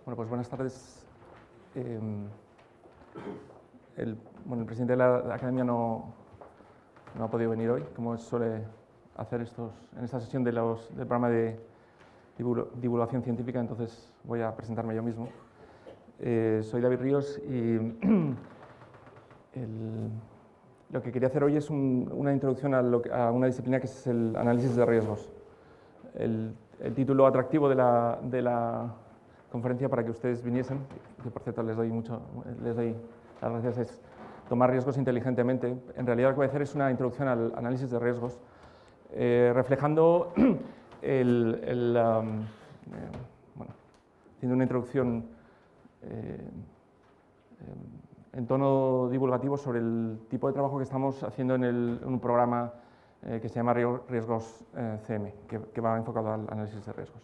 Bueno, pues buenas tardes. El presidente de la Academia no ha podido venir hoy, como suele hacer en esta sesión del programa de divulgación científica, entonces voy a presentarme yo mismo. Soy David Ríos y lo que quería hacer hoy es una introducción a una disciplina que es el análisis de riesgos. El título atractivo de la conferencia para que ustedes viniesen, que por cierto les doy las gracias, es tomar riesgos inteligentemente. En realidad lo que voy a hacer es una introducción al análisis de riesgos, reflejando haciendo una introducción en tono divulgativo sobre el tipo de trabajo que estamos haciendo en un programa que se llama Riesgos CM, que va enfocado al análisis de riesgos.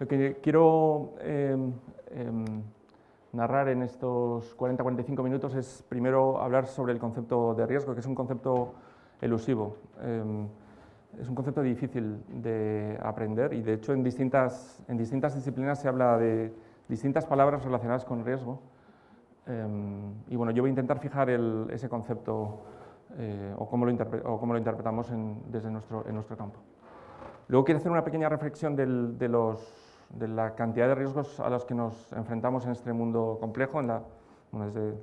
Lo que quiero narrar en estos 40-45 minutos es primero hablar sobre el concepto de riesgo, que es un concepto elusivo. Es un concepto difícil de aprender y de hecho en distintas disciplinas se habla de distintas palabras relacionadas con riesgo. Y bueno, yo voy a intentar fijar ese concepto o cómo lo interpretamos en nuestro campo. Luego quiero hacer una pequeña reflexión de la cantidad de riesgos a los que nos enfrentamos en este mundo complejo, desde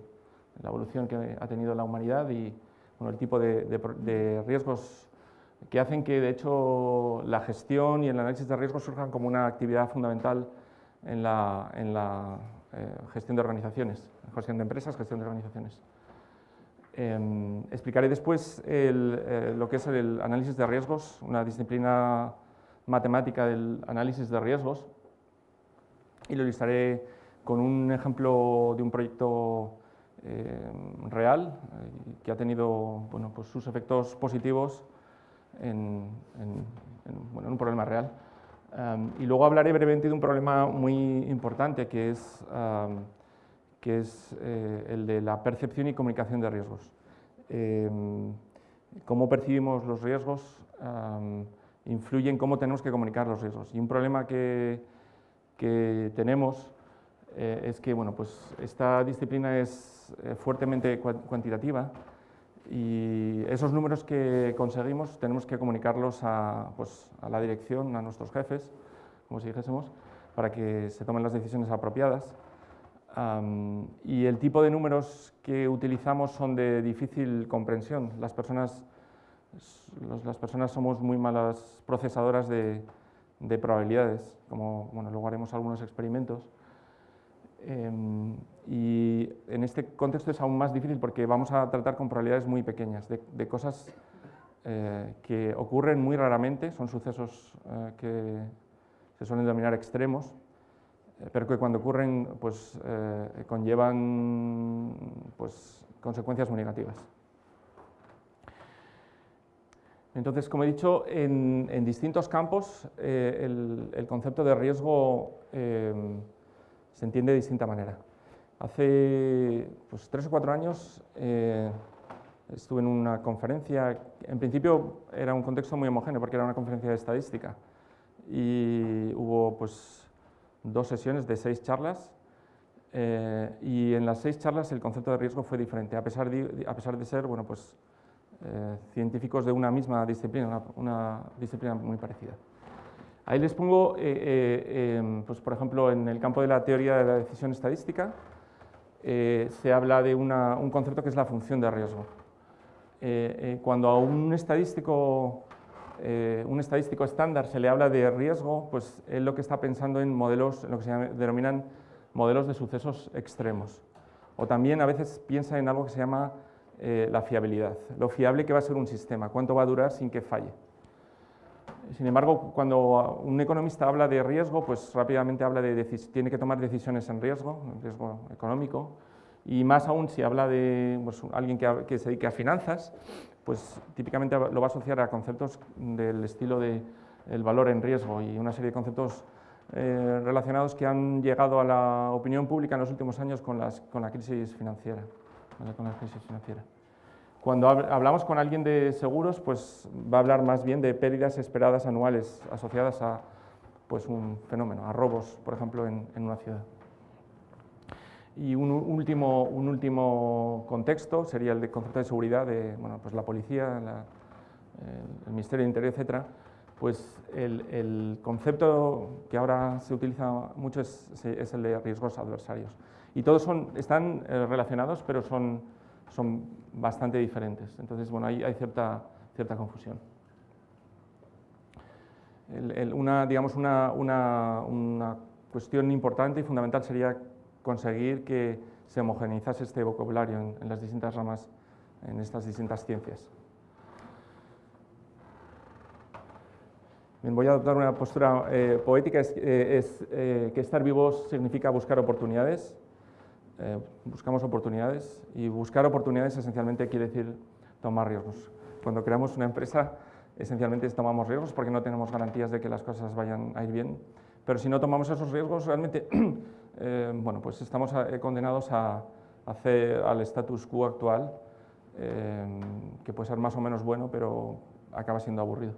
la evolución que ha tenido la humanidad y el tipo de riesgos que hacen que, de hecho, la gestión y el análisis de riesgos surjan como una actividad fundamental en la gestión de organizaciones, gestión de empresas, gestión de organizaciones. Explicaré después lo que es el análisis de riesgos, una disciplina matemática del análisis de riesgos, y lo ilustraré con un ejemplo de un proyecto real que ha tenido pues sus efectos positivos en un problema real. Y luego hablaré brevemente de un problema muy importante que es el de la percepción y comunicación de riesgos. Cómo percibimos los riesgos influye en cómo tenemos que comunicar los riesgos. Y un problema que tenemos es que pues esta disciplina es fuertemente cuantitativa y esos números que conseguimos tenemos que comunicarlos a la dirección, a nuestros jefes, como si dijésemos, para que se tomen las decisiones apropiadas. Y el tipo de números que utilizamos son de difícil comprensión. Las personas somos muy malas procesadoras de probabilidades, como luego haremos algunos experimentos. Y en este contexto es aún más difícil porque vamos a tratar con probabilidades muy pequeñas, de cosas que ocurren muy raramente, son sucesos que se suelen denominar extremos, pero que cuando ocurren conllevan consecuencias muy negativas. Entonces, como he dicho, en distintos campos el concepto de riesgo se entiende de distinta manera. Hace 3 o 4 años estuve en una conferencia, en principio era un contexto muy homogéneo porque era una conferencia de estadística y hubo 2 sesiones de 6 charlas y en las 6 charlas el concepto de riesgo fue diferente, a pesar de ser científicos de una misma disciplina, una disciplina muy parecida. Ahí les pongo, por ejemplo, en el campo de la teoría de la decisión estadística, se habla de un concepto que es la función de riesgo. Cuando a un estadístico estándar se le habla de riesgo, pues él lo que está pensando en modelos, en lo que se denominan modelos de sucesos extremos. O también a veces piensa en algo que se llama la fiabilidad, lo fiable que va a ser un sistema, cuánto va a durar sin que falle. Sin embargo, cuando un economista habla de riesgo, pues rápidamente habla tiene que tomar decisiones en riesgo económico, y más aún si habla de alguien que se dedique a finanzas, pues típicamente lo va a asociar a conceptos del estilo de el valor en riesgo y una serie de conceptos relacionados que han llegado a la opinión pública en los últimos años con la crisis financiera. Cuando hablamos con alguien de seguros, pues va a hablar más bien de pérdidas esperadas anuales asociadas a pues un fenómeno, a robos, por ejemplo, en una ciudad. Y un último contexto sería el de concepto de seguridad de pues la policía, el Ministerio del Interior, etcétera. Pues el concepto que ahora se utiliza mucho es el de riesgos adversarios. Y todos están relacionados, pero son bastante diferentes. Entonces, bueno, hay cierta confusión. Una cuestión importante y fundamental sería conseguir que se homogeneizase este vocabulario en las distintas ramas, en estas distintas ciencias. Bien, voy a adoptar una postura poética, que estar vivos significa buscar oportunidades. Buscamos oportunidades, y buscar oportunidades esencialmente quiere decir tomar riesgos. Cuando creamos una empresa, esencialmente tomamos riesgos porque no tenemos garantías de que las cosas vayan a ir bien, pero si no tomamos esos riesgos, realmente pues estamos condenados a hacer al status quo actual, que puede ser más o menos bueno, pero acaba siendo aburrido.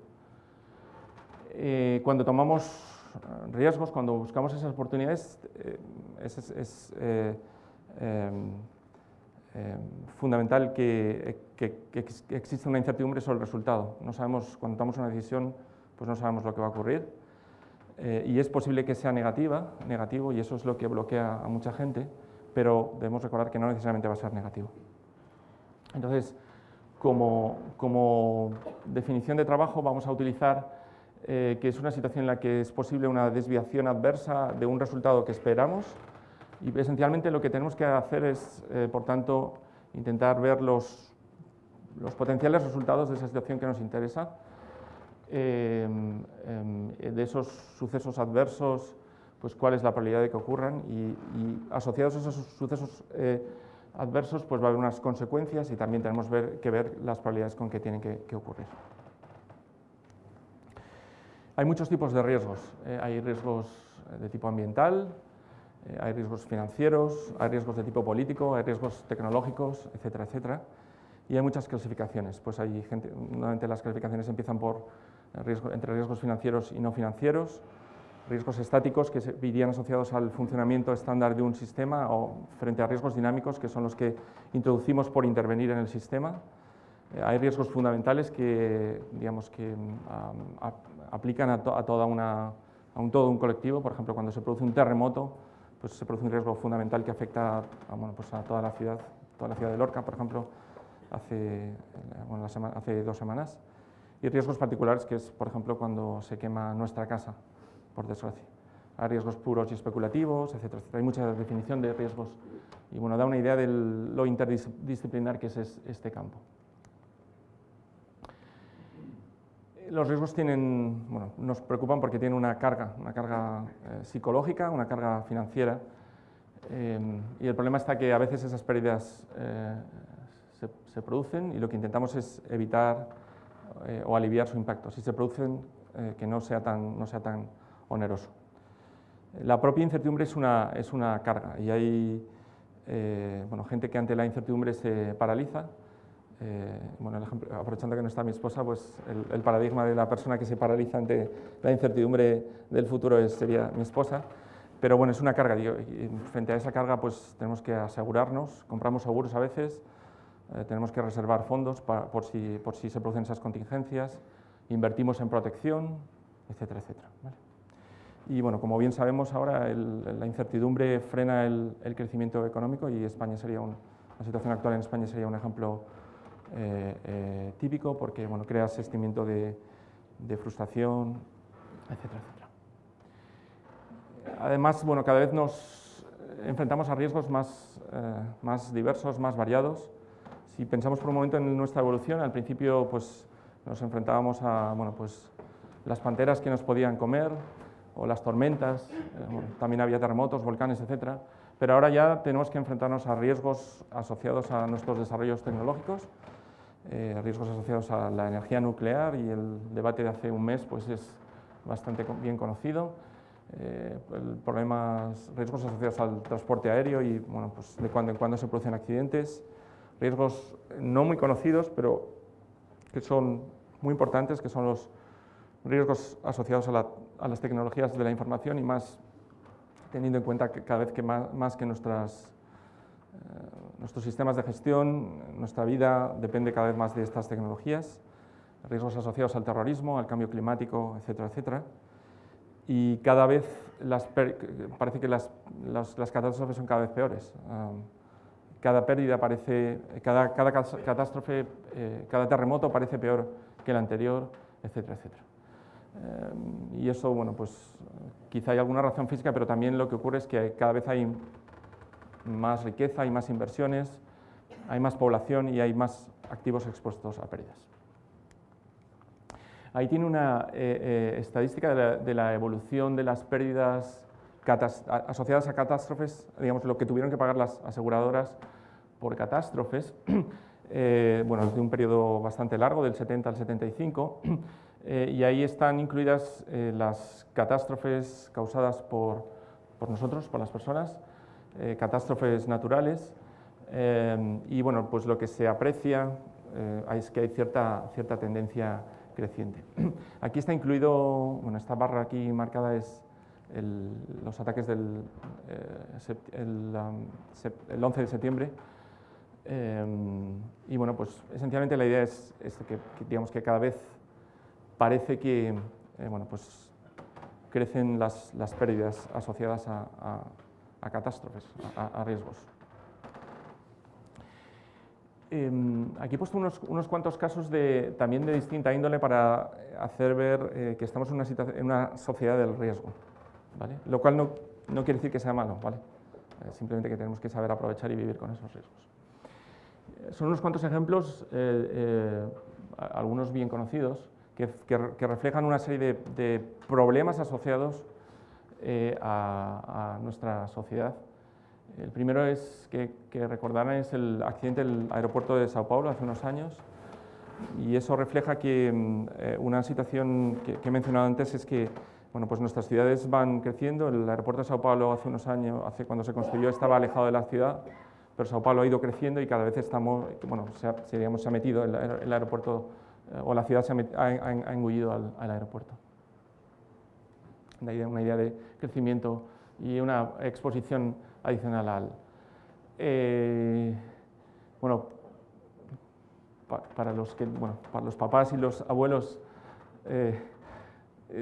Cuando tomamos riesgos, cuando buscamos esas oportunidades, es fundamental que exista una incertidumbre sobre el resultado. No sabemos, cuando tomamos una decisión, pues no sabemos lo que va a ocurrir, y es posible que sea negativo, y eso es lo que bloquea a mucha gente, pero debemos recordar que no necesariamente va a ser negativo. Entonces, como definición de trabajo vamos a utilizar que es una situación en la que es posible una desviación adversa de un resultado que esperamos, y esencialmente lo que tenemos que hacer es, por tanto, intentar ver los potenciales resultados de esa situación que nos interesa, de esos sucesos adversos, pues cuál es la probabilidad de que ocurran, y asociados a esos sucesos adversos, pues va a haber unas consecuencias, y también tenemos que ver las probabilidades con que tienen que ocurrir. Hay muchos tipos de riesgos. Hay riesgos de tipo ambiental, hay riesgos financieros, hay riesgos de tipo político, hay riesgos tecnológicos, etcétera, etcétera. Y hay muchas clasificaciones. Pues normalmente las clasificaciones empiezan por entre riesgos financieros y no financieros, riesgos estáticos que irían asociados al funcionamiento estándar de un sistema, o frente a riesgos dinámicos, que son los que introducimos por intervenir en el sistema. Hay riesgos fundamentales que, aplican a todo un colectivo. Por ejemplo, cuando se produce un terremoto, pues se produce un riesgo fundamental que afecta a toda la ciudad de Lorca, por ejemplo, hace 2 semanas. Y riesgos particulares, que es, por ejemplo, cuando se quema nuestra casa, por desgracia. Hay riesgos puros y especulativos, etcétera, etcétera. Hay mucha definición de riesgos, y da una idea de lo interdisciplinar que es este campo. Los riesgos nos preocupan porque tienen una carga psicológica, una carga financiera, y el problema está que a veces esas pérdidas se producen, y lo que intentamos es evitar o aliviar su impacto. Si se producen, que no sea tan oneroso. La propia incertidumbre es una carga, y hay gente que ante la incertidumbre se paraliza. El ejemplo, aprovechando que no está mi esposa, pues el paradigma de la persona que se paraliza ante la incertidumbre del futuro sería mi esposa. Pero es una carga, y frente a esa carga pues tenemos que asegurarnos, compramos seguros a veces, tenemos que reservar fondos por si se producen esas contingencias, invertimos en protección, etcétera, etcétera, ¿vale? Y como bien sabemos ahora, la incertidumbre frena el crecimiento económico, y España sería la situación actual en España sería un ejemplo típico, porque crea sentimiento de frustración, etcétera, etcétera. Además, cada vez nos enfrentamos a riesgos más diversos, más variados. Si pensamos por un momento en nuestra evolución, al principio pues nos enfrentábamos a las panteras que nos podían comer, o las tormentas, también había terremotos, volcanes, etcétera. Pero ahora ya tenemos que enfrentarnos a riesgos asociados a nuestros desarrollos tecnológicos, riesgos asociados a la energía nuclear, y el debate de hace un mes pues es bastante bien conocido. Riesgos asociados al transporte aéreo, y de cuando en cuando se producen accidentes. Riesgos no muy conocidos, pero que son muy importantes, que son riesgos asociados a las tecnologías de la información y más teniendo en cuenta que cada vez que más que nuestros sistemas de gestión, nuestra vida depende cada vez más de estas tecnologías, riesgos asociados al terrorismo, al cambio climático, etcétera, etcétera. Y cada vez parece que las catástrofes son cada vez peores. Cada pérdida parece, cada catástrofe, cada terremoto parece peor que el anterior, etcétera, etcétera. Y eso, bueno, pues quizá hay alguna razón física, pero también lo que ocurre es que cada vez hay más riqueza, hay más inversiones, hay más población y hay más activos expuestos a pérdidas. Ahí tiene una estadística de la evolución de las pérdidas asociadas a catástrofes, digamos, lo que tuvieron que pagar las aseguradoras por catástrofes, bueno, de un periodo bastante largo, del 70 al 75, y ahí están incluidas las catástrofes causadas por nosotros, por las personas, catástrofes naturales, y bueno, pues lo que se aprecia es que hay cierta tendencia creciente. Aquí está incluido, bueno, esta barra aquí marcada es los ataques del 11 de septiembre, y bueno, pues esencialmente la idea es que digamos que cada vez parece que bueno, pues crecen las pérdidas asociadas a catástrofes, a riesgos. Aquí he puesto unos cuantos casos también de distinta índole para hacer ver que estamos en una sociedad del riesgo, ¿vale? Lo cual no quiere decir que sea malo, ¿vale? Simplemente que tenemos que saber aprovechar y vivir con esos riesgos. Son unos cuantos ejemplos, algunos bien conocidos, que reflejan una serie de problemas asociados a nuestra sociedad. El primero es que recordarán es el accidente del aeropuerto de Sao Paulo hace unos años, y eso refleja que una situación que he mencionado antes es que bueno, pues nuestras ciudades van creciendo. El aeropuerto de Sao Paulo hace unos años, cuando se construyó, estaba alejado de la ciudad, pero Sao Paulo ha ido creciendo y cada vez estamos, bueno, se ha metido el aeropuerto, o la ciudad ha engullido al aeropuerto. Una idea de crecimiento y una exposición adicional bueno, para los papás y los abuelos,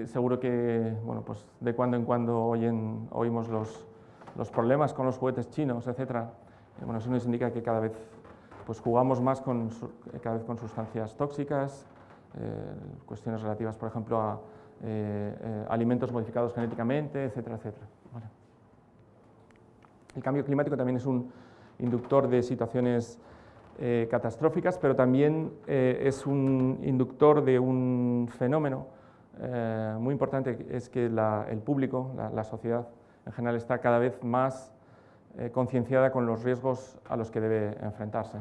seguro que bueno, pues de cuando en cuando oímos los problemas con los juguetes chinos, etcétera. Bueno, eso nos indica que cada vez pues jugamos más con sustancias tóxicas, cuestiones relativas, por ejemplo, a alimentos modificados genéticamente, etcétera, etcétera. Vale. El cambio climático también es un inductor de situaciones catastróficas, pero también es un inductor de un fenómeno muy importante, es que el público, la sociedad en general, está cada vez más concienciada con los riesgos a los que debe enfrentarse.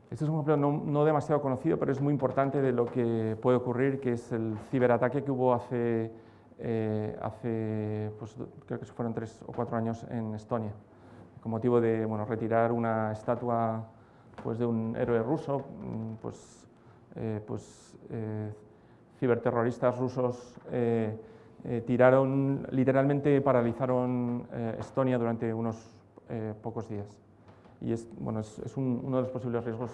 Este es un ejemplo no demasiado conocido, pero es muy importante de lo que puede ocurrir, que es el ciberataque que hubo hace pues, creo que fueron 3 o 4 años en Estonia, con motivo de bueno, retirar una estatua pues, de un héroe ruso. Ciberterroristas rusos literalmente paralizaron Estonia durante unos pocos días. Y es uno de los posibles riesgos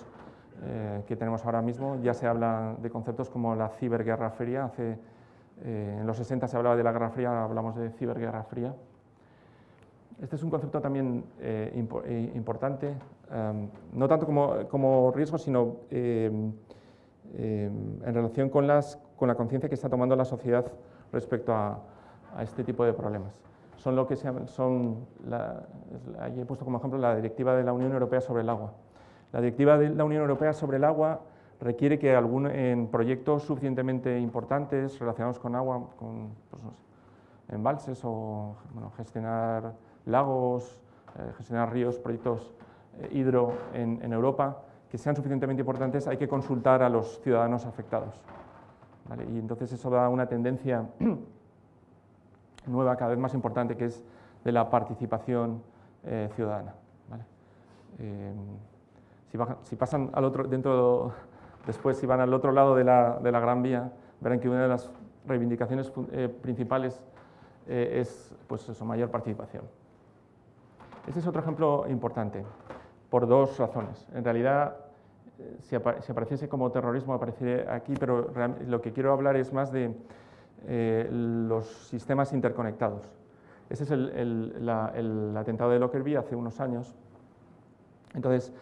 que tenemos ahora mismo. Ya se habla de conceptos como la ciberguerra fría. En los 60 se hablaba de la Guerra Fría, ahora hablamos de ciberguerra fría. Este es un concepto también importante, no tanto como riesgo, sino en relación con la conciencia que está tomando la sociedad respecto a este tipo de problemas. Son lo que ahí he puesto como ejemplo la Directiva de la Unión Europea sobre el agua. La Directiva de la Unión Europea sobre el agua requiere que en proyectos suficientemente importantes relacionados con agua, con pues, no sé, embalses o bueno, gestionar lagos, gestionar ríos, proyectos hidro en Europa, que sean suficientemente importantes, hay que consultar a los ciudadanos afectados, ¿vale? Y entonces eso da una tendencia nueva, cada vez más importante, que es de la participación ciudadana, ¿vale? Si pasan al otro, después si van al otro lado de la Gran Vía, verán que una de las reivindicaciones principales es pues eso, mayor participación. Este es otro ejemplo importante, por dos razones. En realidad, si apareciese como terrorismo, aparecería aquí, pero lo que quiero hablar es más de los sistemas interconectados. Ese es el atentado de Lockerbie hace unos años. Entonces,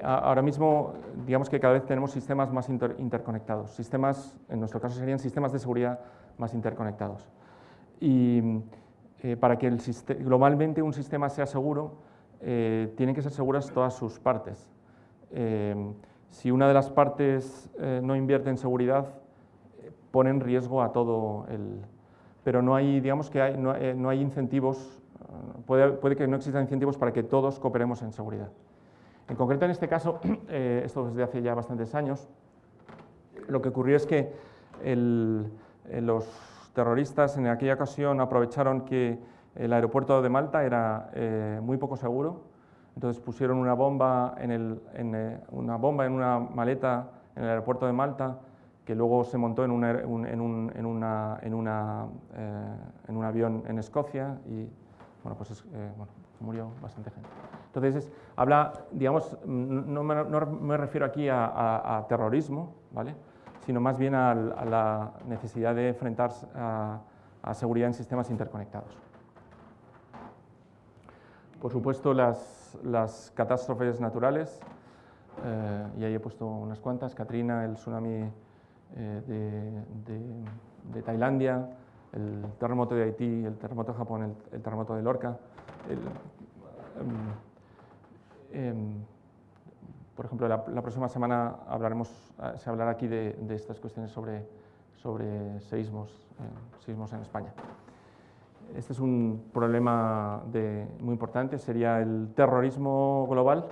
ahora mismo, digamos que cada vez tenemos sistemas más interconectados. Sistemas, en nuestro caso, serían sistemas de seguridad más interconectados. Y para que globalmente un sistema sea seguro, tienen que ser seguras todas sus partes. Si una de las partes no invierte en seguridad, pone en riesgo a todo el... Pero no hay, digamos que no hay incentivos, puede que no existan incentivos para que todos cooperemos en seguridad. En concreto, en este caso, esto desde hace ya bastantes años, lo que ocurrió es que los terroristas en aquella ocasión aprovecharon que el aeropuerto de Malta era muy poco seguro, entonces pusieron una bomba en una maleta en el aeropuerto de Malta, que luego se montó en un avión en Escocia y bueno, pues murió bastante gente. Entonces, habla, digamos, no me refiero aquí a terrorismo, ¿vale?, sino más bien a la necesidad de enfrentarse a seguridad en sistemas interconectados. Por supuesto, las catástrofes naturales, y ahí he puesto unas cuantas: Katrina, el tsunami de Tailandia, el terremoto de Haití, el terremoto de Japón, el terremoto de Lorca. Por ejemplo, la próxima semana se hablará aquí de estas cuestiones sobre seísmos en España. Este es un problema muy importante, sería el terrorismo global,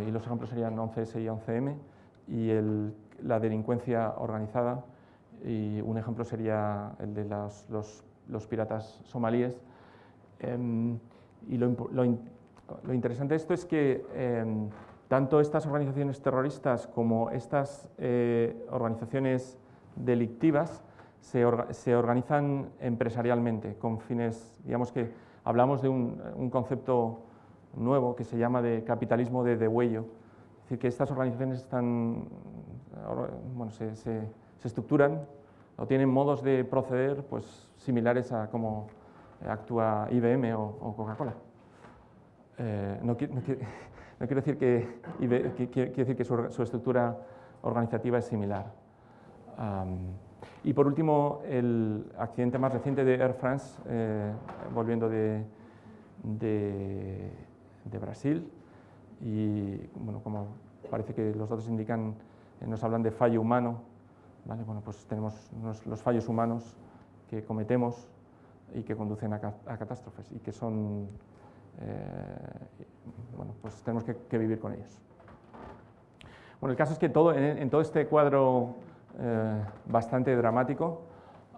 y los ejemplos serían 11S y 11M, y la delincuencia organizada, y un ejemplo sería el de los piratas somalíes. Y lo interesante de esto es que tanto estas organizaciones terroristas como estas organizaciones delictivas se organizan empresarialmente con fines, digamos que hablamos de un concepto nuevo que se llama de capitalismo de degüello. Es decir, que estas organizaciones se estructuran o tienen modos de proceder pues similares a cómo actúa IBM o Coca-Cola. No quiero decir que su estructura organizativa es similar. Y por último, el accidente más reciente de Air France, volviendo de Brasil, y bueno, como parece que los datos indican, nos hablan de fallo humano, ¿vale? Bueno, pues tenemos los fallos humanos que cometemos y que conducen a catástrofes y que son, bueno, pues tenemos que vivir con ellos. Bueno, el caso es que en todo este cuadro bastante dramático,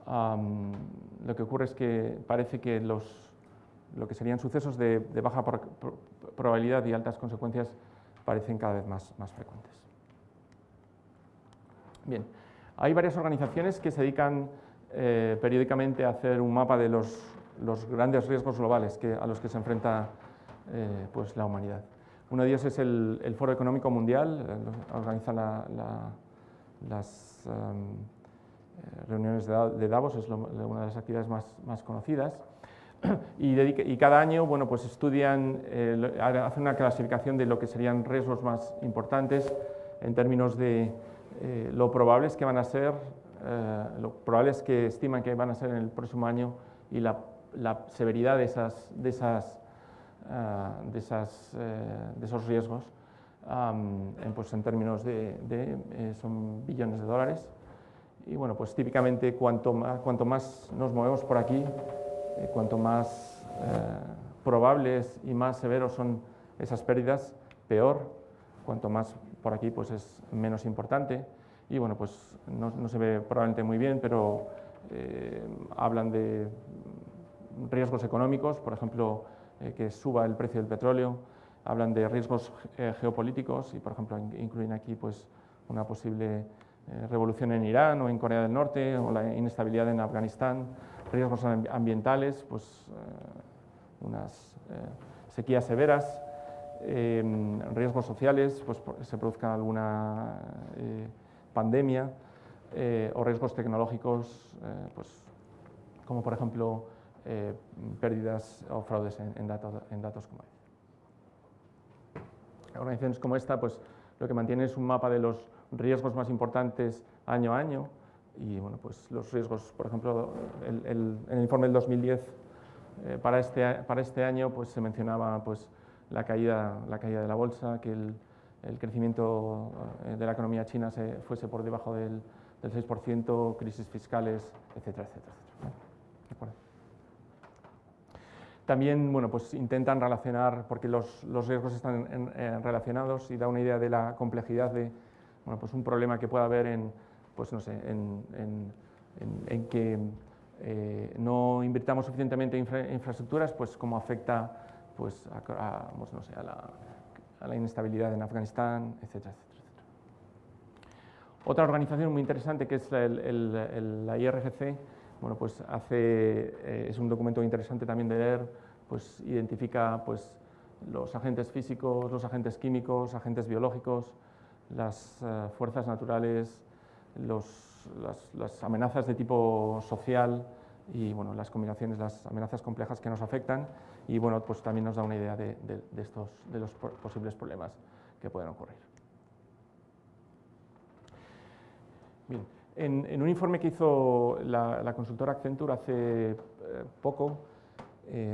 lo que ocurre es que parece que lo que serían sucesos de baja probabilidad y altas consecuencias parecen cada vez más frecuentes. Bien, hay varias organizaciones que se dedican periódicamente a hacer un mapa de los grandes riesgos globales a los que se enfrenta pues la humanidad. Uno de ellos es el Foro Económico Mundial, organiza las reuniones de Davos, es una de las actividades más conocidas, y cada año, bueno, pues estudian, hacen una clasificación de lo que serían riesgos más importantes en términos de lo probables que van a ser, lo probables que estiman que van a ser en el próximo año y la severidad de esos riesgos, pues en términos son billones de dólares. Y bueno, pues típicamente cuanto más nos movemos por aquí, cuanto más probables y más severos son esas pérdidas, peor. Cuanto más por aquí, pues es menos importante. Y bueno, pues no se ve probablemente muy bien, pero hablan de riesgos económicos, por ejemplo, que suba el precio del petróleo. Hablan de riesgos geopolíticos y, por ejemplo, incluyen aquí pues una posible revolución en Irán o en Corea del Norte, o la inestabilidad en Afganistán, riesgos ambientales, pues unas sequías severas, riesgos sociales, pues se produzca alguna pandemia, o riesgos tecnológicos, pues, como por ejemplo pérdidas o fraudes en datos como este. Organizaciones como esta, pues lo que mantiene es un mapa de los riesgos más importantes año a año, y bueno, pues los riesgos, por ejemplo, en el informe del 2010 para este año, pues se mencionaba pues la caída de la bolsa, que el crecimiento de la economía china fuese por debajo del 6%, crisis fiscales, etcétera, etcétera, etcétera. ¿De acuerdo? También, bueno, pues intentan relacionar, porque los riesgos están relacionados, y da una idea de la complejidad de, bueno, pues un problema que pueda haber en, pues no sé, en que no invirtamos suficientemente en infraestructuras, pues cómo afecta pues pues, no sé, a la inestabilidad en Afganistán, etcétera, etcétera, etcétera. Otra organización muy interesante, que es la IRGC, bueno, pues es un documento interesante también de leer, pues identifica pues los agentes físicos, los agentes químicos, agentes biológicos, las fuerzas naturales, las amenazas de tipo social y bueno, las combinaciones, las amenazas complejas que nos afectan, y bueno, pues también nos da una idea de los posibles problemas que pueden ocurrir. Bien, en un informe que hizo la consultora Accenture hace poco,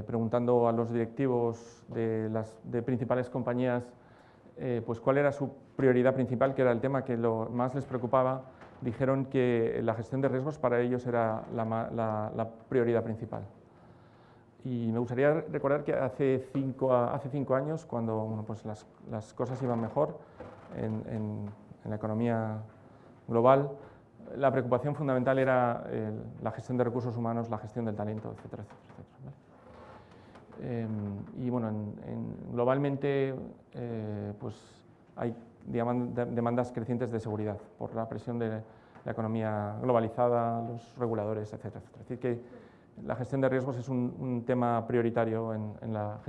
preguntando a los directivos de principales compañías pues cuál era su prioridad principal, que era el tema que más les preocupaba, dijeron que la gestión de riesgos para ellos era la prioridad principal. Y me gustaría recordar que hace 5 años, cuando bueno, pues las cosas iban mejor en la economía global, la preocupación fundamental era la gestión de recursos humanos, la gestión del talento, etcétera, etcétera, etcétera, ¿vale? Y bueno, globalmente pues hay demandas crecientes de seguridad por la presión de la economía globalizada, los reguladores, etcétera, etcétera. Es decir, que la gestión de riesgos es un tema prioritario en la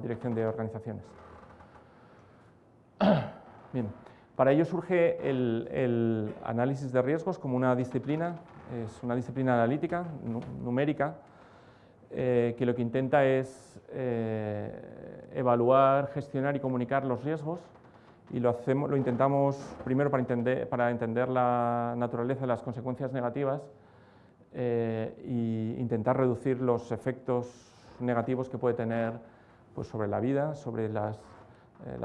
dirección de organizaciones. Bien. Para ello surge el análisis de riesgos como una disciplina, es una disciplina analítica, numérica, que lo que intenta es evaluar, gestionar y comunicar los riesgos, y lo intentamos primero para entender la naturaleza de las consecuencias negativas e intentar reducir los efectos negativos que puede tener pues, sobre la vida, sobre la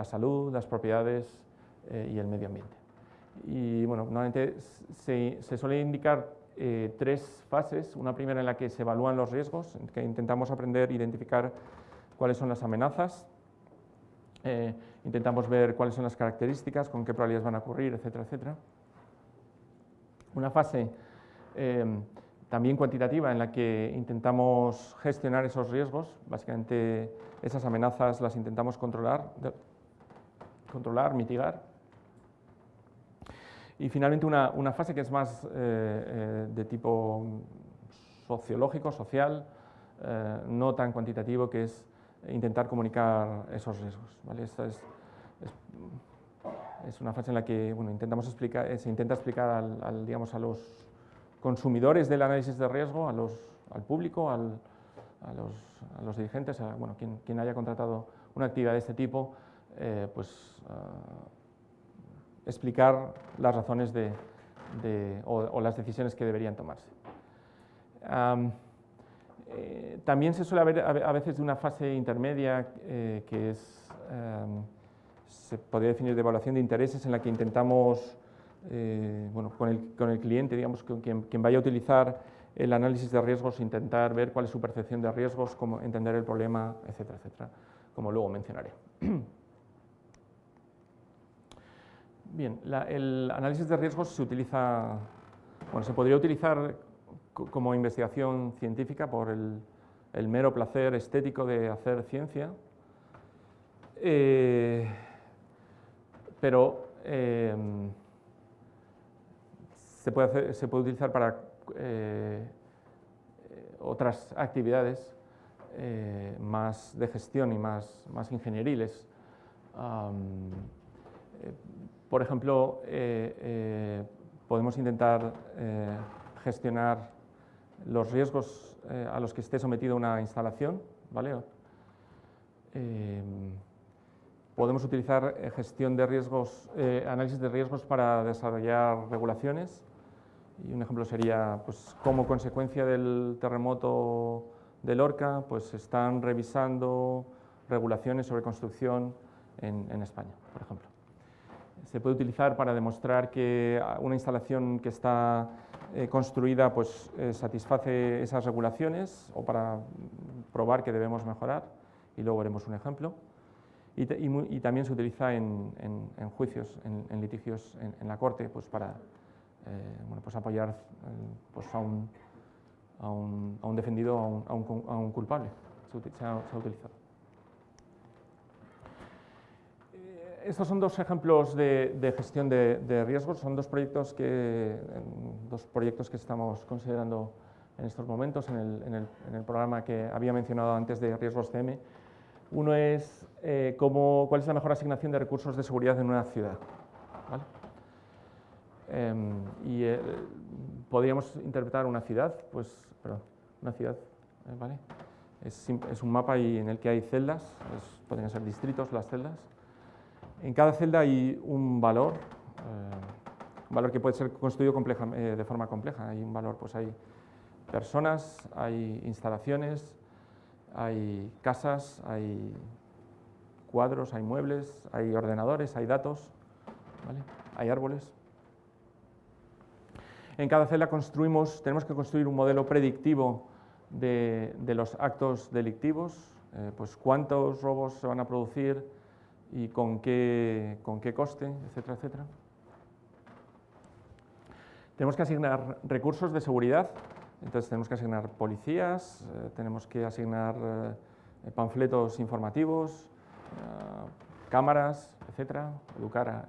salud, las propiedades y el medio ambiente. Y bueno, normalmente se suele indicar 3 fases. Una primera en la que se evalúan los riesgos, en que intentamos aprender a identificar cuáles son las amenazas, intentamos ver cuáles son las características, con qué probabilidades van a ocurrir, etcétera, etcétera. Una fase también cuantitativa en la que intentamos gestionar esos riesgos, básicamente esas amenazas las intentamos controlar, mitigar. Y finalmente una fase que es más de tipo sociológico, social, no tan cuantitativo, que es intentar comunicar esos riesgos, ¿vale? Esta es una fase en la que bueno, se intenta explicar digamos, a los consumidores del análisis de riesgo, al público, a los dirigentes, bueno, quien haya contratado una actividad de este tipo, pues explicar las razones o las decisiones que deberían tomarse. También se suele haber a veces de una fase intermedia que se podría definir de evaluación de intereses, en la que intentamos, bueno, con el cliente, digamos, con quien vaya a utilizar el análisis de riesgos, intentar ver cuál es su percepción de riesgos, cómo entender el problema, etcétera, etcétera, como luego mencionaré. Bien, el análisis de riesgos se podría utilizar como investigación científica por el mero placer estético de hacer ciencia, pero se puede utilizar para otras actividades más de gestión y más ingenieriles. Por ejemplo, podemos intentar gestionar los riesgos a los que esté sometida una instalación, ¿vale? Podemos utilizar gestión de riesgos, análisis de riesgos para desarrollar regulaciones. Y un ejemplo sería, pues, como consecuencia del terremoto de Lorca, pues están revisando regulaciones sobre construcción en España, por ejemplo. Se puede utilizar para demostrar que una instalación que está construida pues, satisface esas regulaciones, o para probar que debemos mejorar, y luego veremos un ejemplo. Y también se utiliza en juicios, en litigios en la corte, pues para bueno, pues apoyar pues a un defendido, a un culpable. Se ha utilizado. Estos son dos ejemplos de gestión de riesgos. Son dos proyectos que estamos considerando en estos momentos en el programa que había mencionado antes de riesgos CM. Uno es cuál es la mejor asignación de recursos de seguridad en una ciudad, ¿vale? Podríamos interpretar una ciudad, ¿vale? Es un mapa en el que hay celdas, podrían ser distritos las celdas. En cada celda hay un valor que puede ser construido de forma compleja. Hay un valor, pues hay personas, hay instalaciones, hay casas, hay cuadros, hay muebles, hay ordenadores, hay datos, ¿vale? Hay árboles. En cada celda tenemos que construir un modelo predictivo de los actos delictivos, pues cuántos robos se van a producir y con qué coste, etcétera, etcétera. Tenemos que asignar recursos de seguridad, entonces tenemos que asignar policías, tenemos que asignar panfletos informativos, cámaras, etcétera, educar,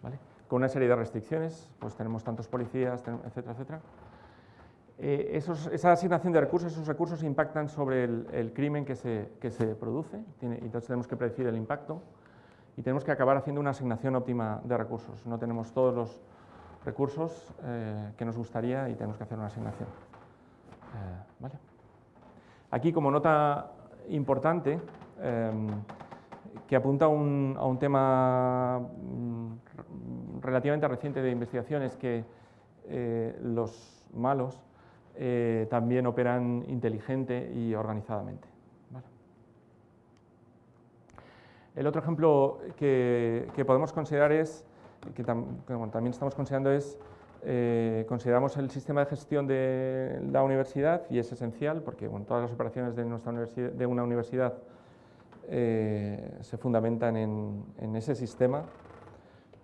¿vale? Con una serie de restricciones, pues tenemos tantos policías, etcétera, etcétera. Esa asignación de recursos, esos recursos impactan sobre el crimen que se produce, entonces tenemos que predecir el impacto y tenemos que acabar haciendo una asignación óptima de recursos. No tenemos todos los recursos que nos gustaría y tenemos que hacer una asignación. ¿Vale? Aquí, como nota importante, que apunta a un tema relativamente reciente de investigación, es que los malos también operan inteligente y organizadamente. ¿Vale? El otro ejemplo que podemos considerar también estamos considerando consideramos el sistema de gestión de la universidad, y es esencial porque todas las operaciones de una universidad se fundamentan en ese sistema,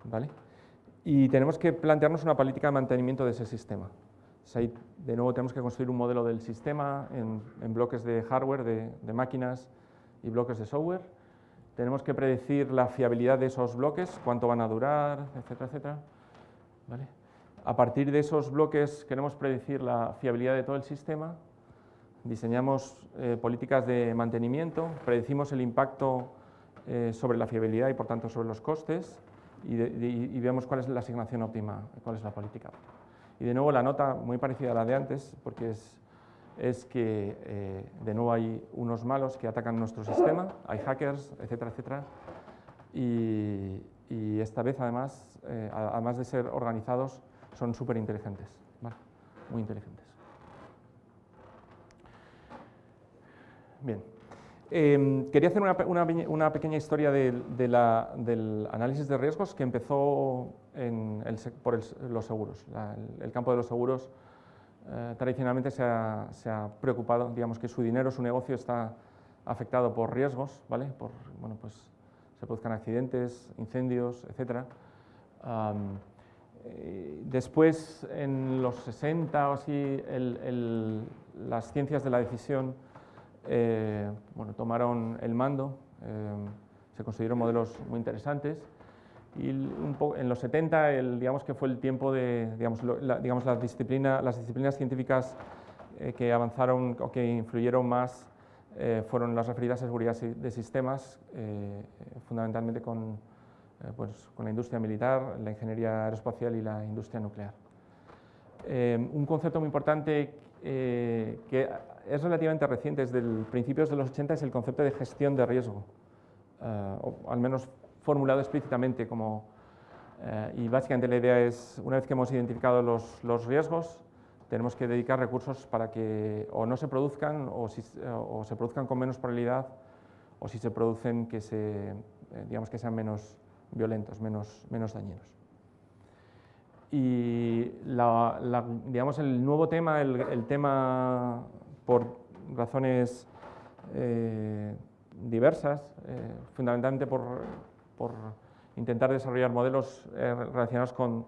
¿vale? Y tenemos que plantearnos una política de mantenimiento de ese sistema. Ahí, de nuevo, tenemos que construir un modelo del sistema en bloques de hardware, de máquinas y bloques de software. Tenemos que predecir la fiabilidad de esos bloques, cuánto van a durar, etcétera, etcétera. ¿Vale? A partir de esos bloques queremos predecir la fiabilidad de todo el sistema. Diseñamos políticas de mantenimiento, predecimos el impacto sobre la fiabilidad y, por tanto, sobre los costes, y vemos cuál es la asignación óptima, cuál es la política. Y de nuevo la nota muy parecida a la de antes, porque es que de nuevo hay unos malos que atacan nuestro sistema, hay hackers, etcétera, etcétera, y esta vez además de ser organizados, son súper inteligentes, ¿vale? Muy inteligentes. Bien. Quería hacer una pequeña historia del análisis de riesgos que empezó por los seguros. El campo de los seguros tradicionalmente se ha preocupado, digamos que su dinero, su negocio está afectado por riesgos, ¿vale? Pues se produzcan accidentes, incendios, etc. Después, en los 60 o así, las ciencias de la decisión tomaron el mando, se construyeron modelos muy interesantes Y en los 70, digamos que fue el tiempo de las disciplinas científicas que avanzaron o que influyeron más fueron las referidas a seguridad de sistemas, fundamentalmente con la industria militar, la ingeniería aeroespacial y la industria nuclear. Un concepto muy importante que es relativamente reciente, desde principios de los 80, es el concepto de gestión de riesgo, o al menos formulado explícitamente y básicamente la idea es, una vez que hemos identificado los riesgos, tenemos que dedicar recursos para que o no se produzcan o se produzcan con menos probabilidad, o si se producen que sean menos violentos, menos dañinos. Y el nuevo tema, el tema por razones diversas, fundamentalmente por intentar desarrollar modelos relacionados con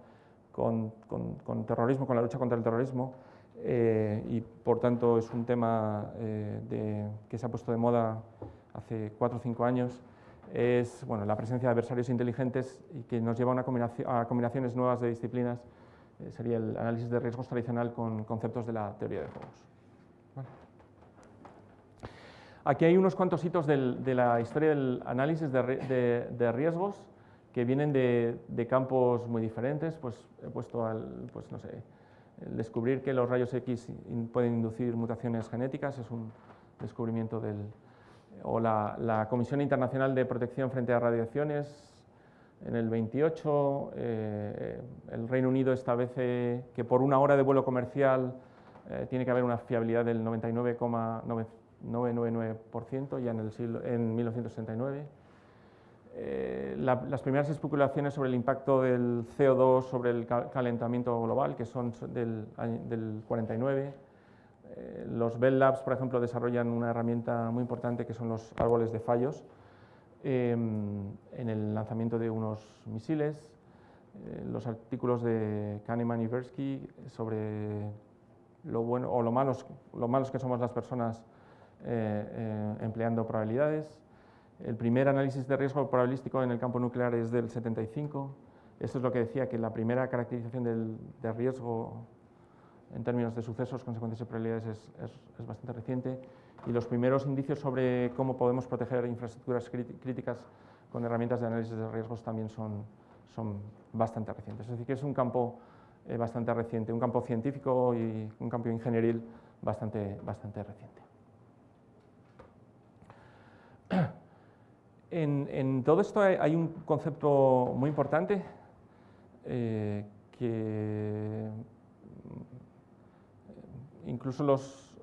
terrorismo, con la lucha contra el terrorismo, y por tanto es un tema que se ha puesto de moda hace 4 o 5 años, es la presencia de adversarios inteligentes y que nos lleva a combinaciones nuevas de disciplinas. Sería el análisis de riesgos tradicional con conceptos de la teoría de juegos. Vale. Aquí hay unos cuantos hitos de la historia del análisis de riesgos que vienen de campos muy diferentes. Pues he puesto el descubrir que los rayos X pueden inducir mutaciones genéticas, es un descubrimiento o la Comisión Internacional de Protección frente a Radiaciones en el 28, el Reino Unido establece que por una hora de vuelo comercial tiene que haber una fiabilidad del 99,999% ya en 1969. Las primeras especulaciones sobre el impacto del CO2 sobre el calentamiento global, que son del 49. Los Bell Labs, por ejemplo, desarrollan una herramienta muy importante que son los árboles de fallos en el lanzamiento de unos misiles. Los artículos de Kahneman y Tversky sobre lo bueno o lo malos que somos las personas empleando probabilidades. El primer análisis de riesgo probabilístico en el campo nuclear es del 75. Esto es lo que decía, que la primera caracterización de riesgo en términos de sucesos, consecuencias y probabilidades es bastante reciente, y los primeros indicios sobre cómo podemos proteger infraestructuras críticas con herramientas de análisis de riesgos también son bastante recientes. Es decir, que es un campo bastante reciente, un campo científico y un campo ingenieril bastante reciente. En todo esto hay un concepto muy importante que incluso los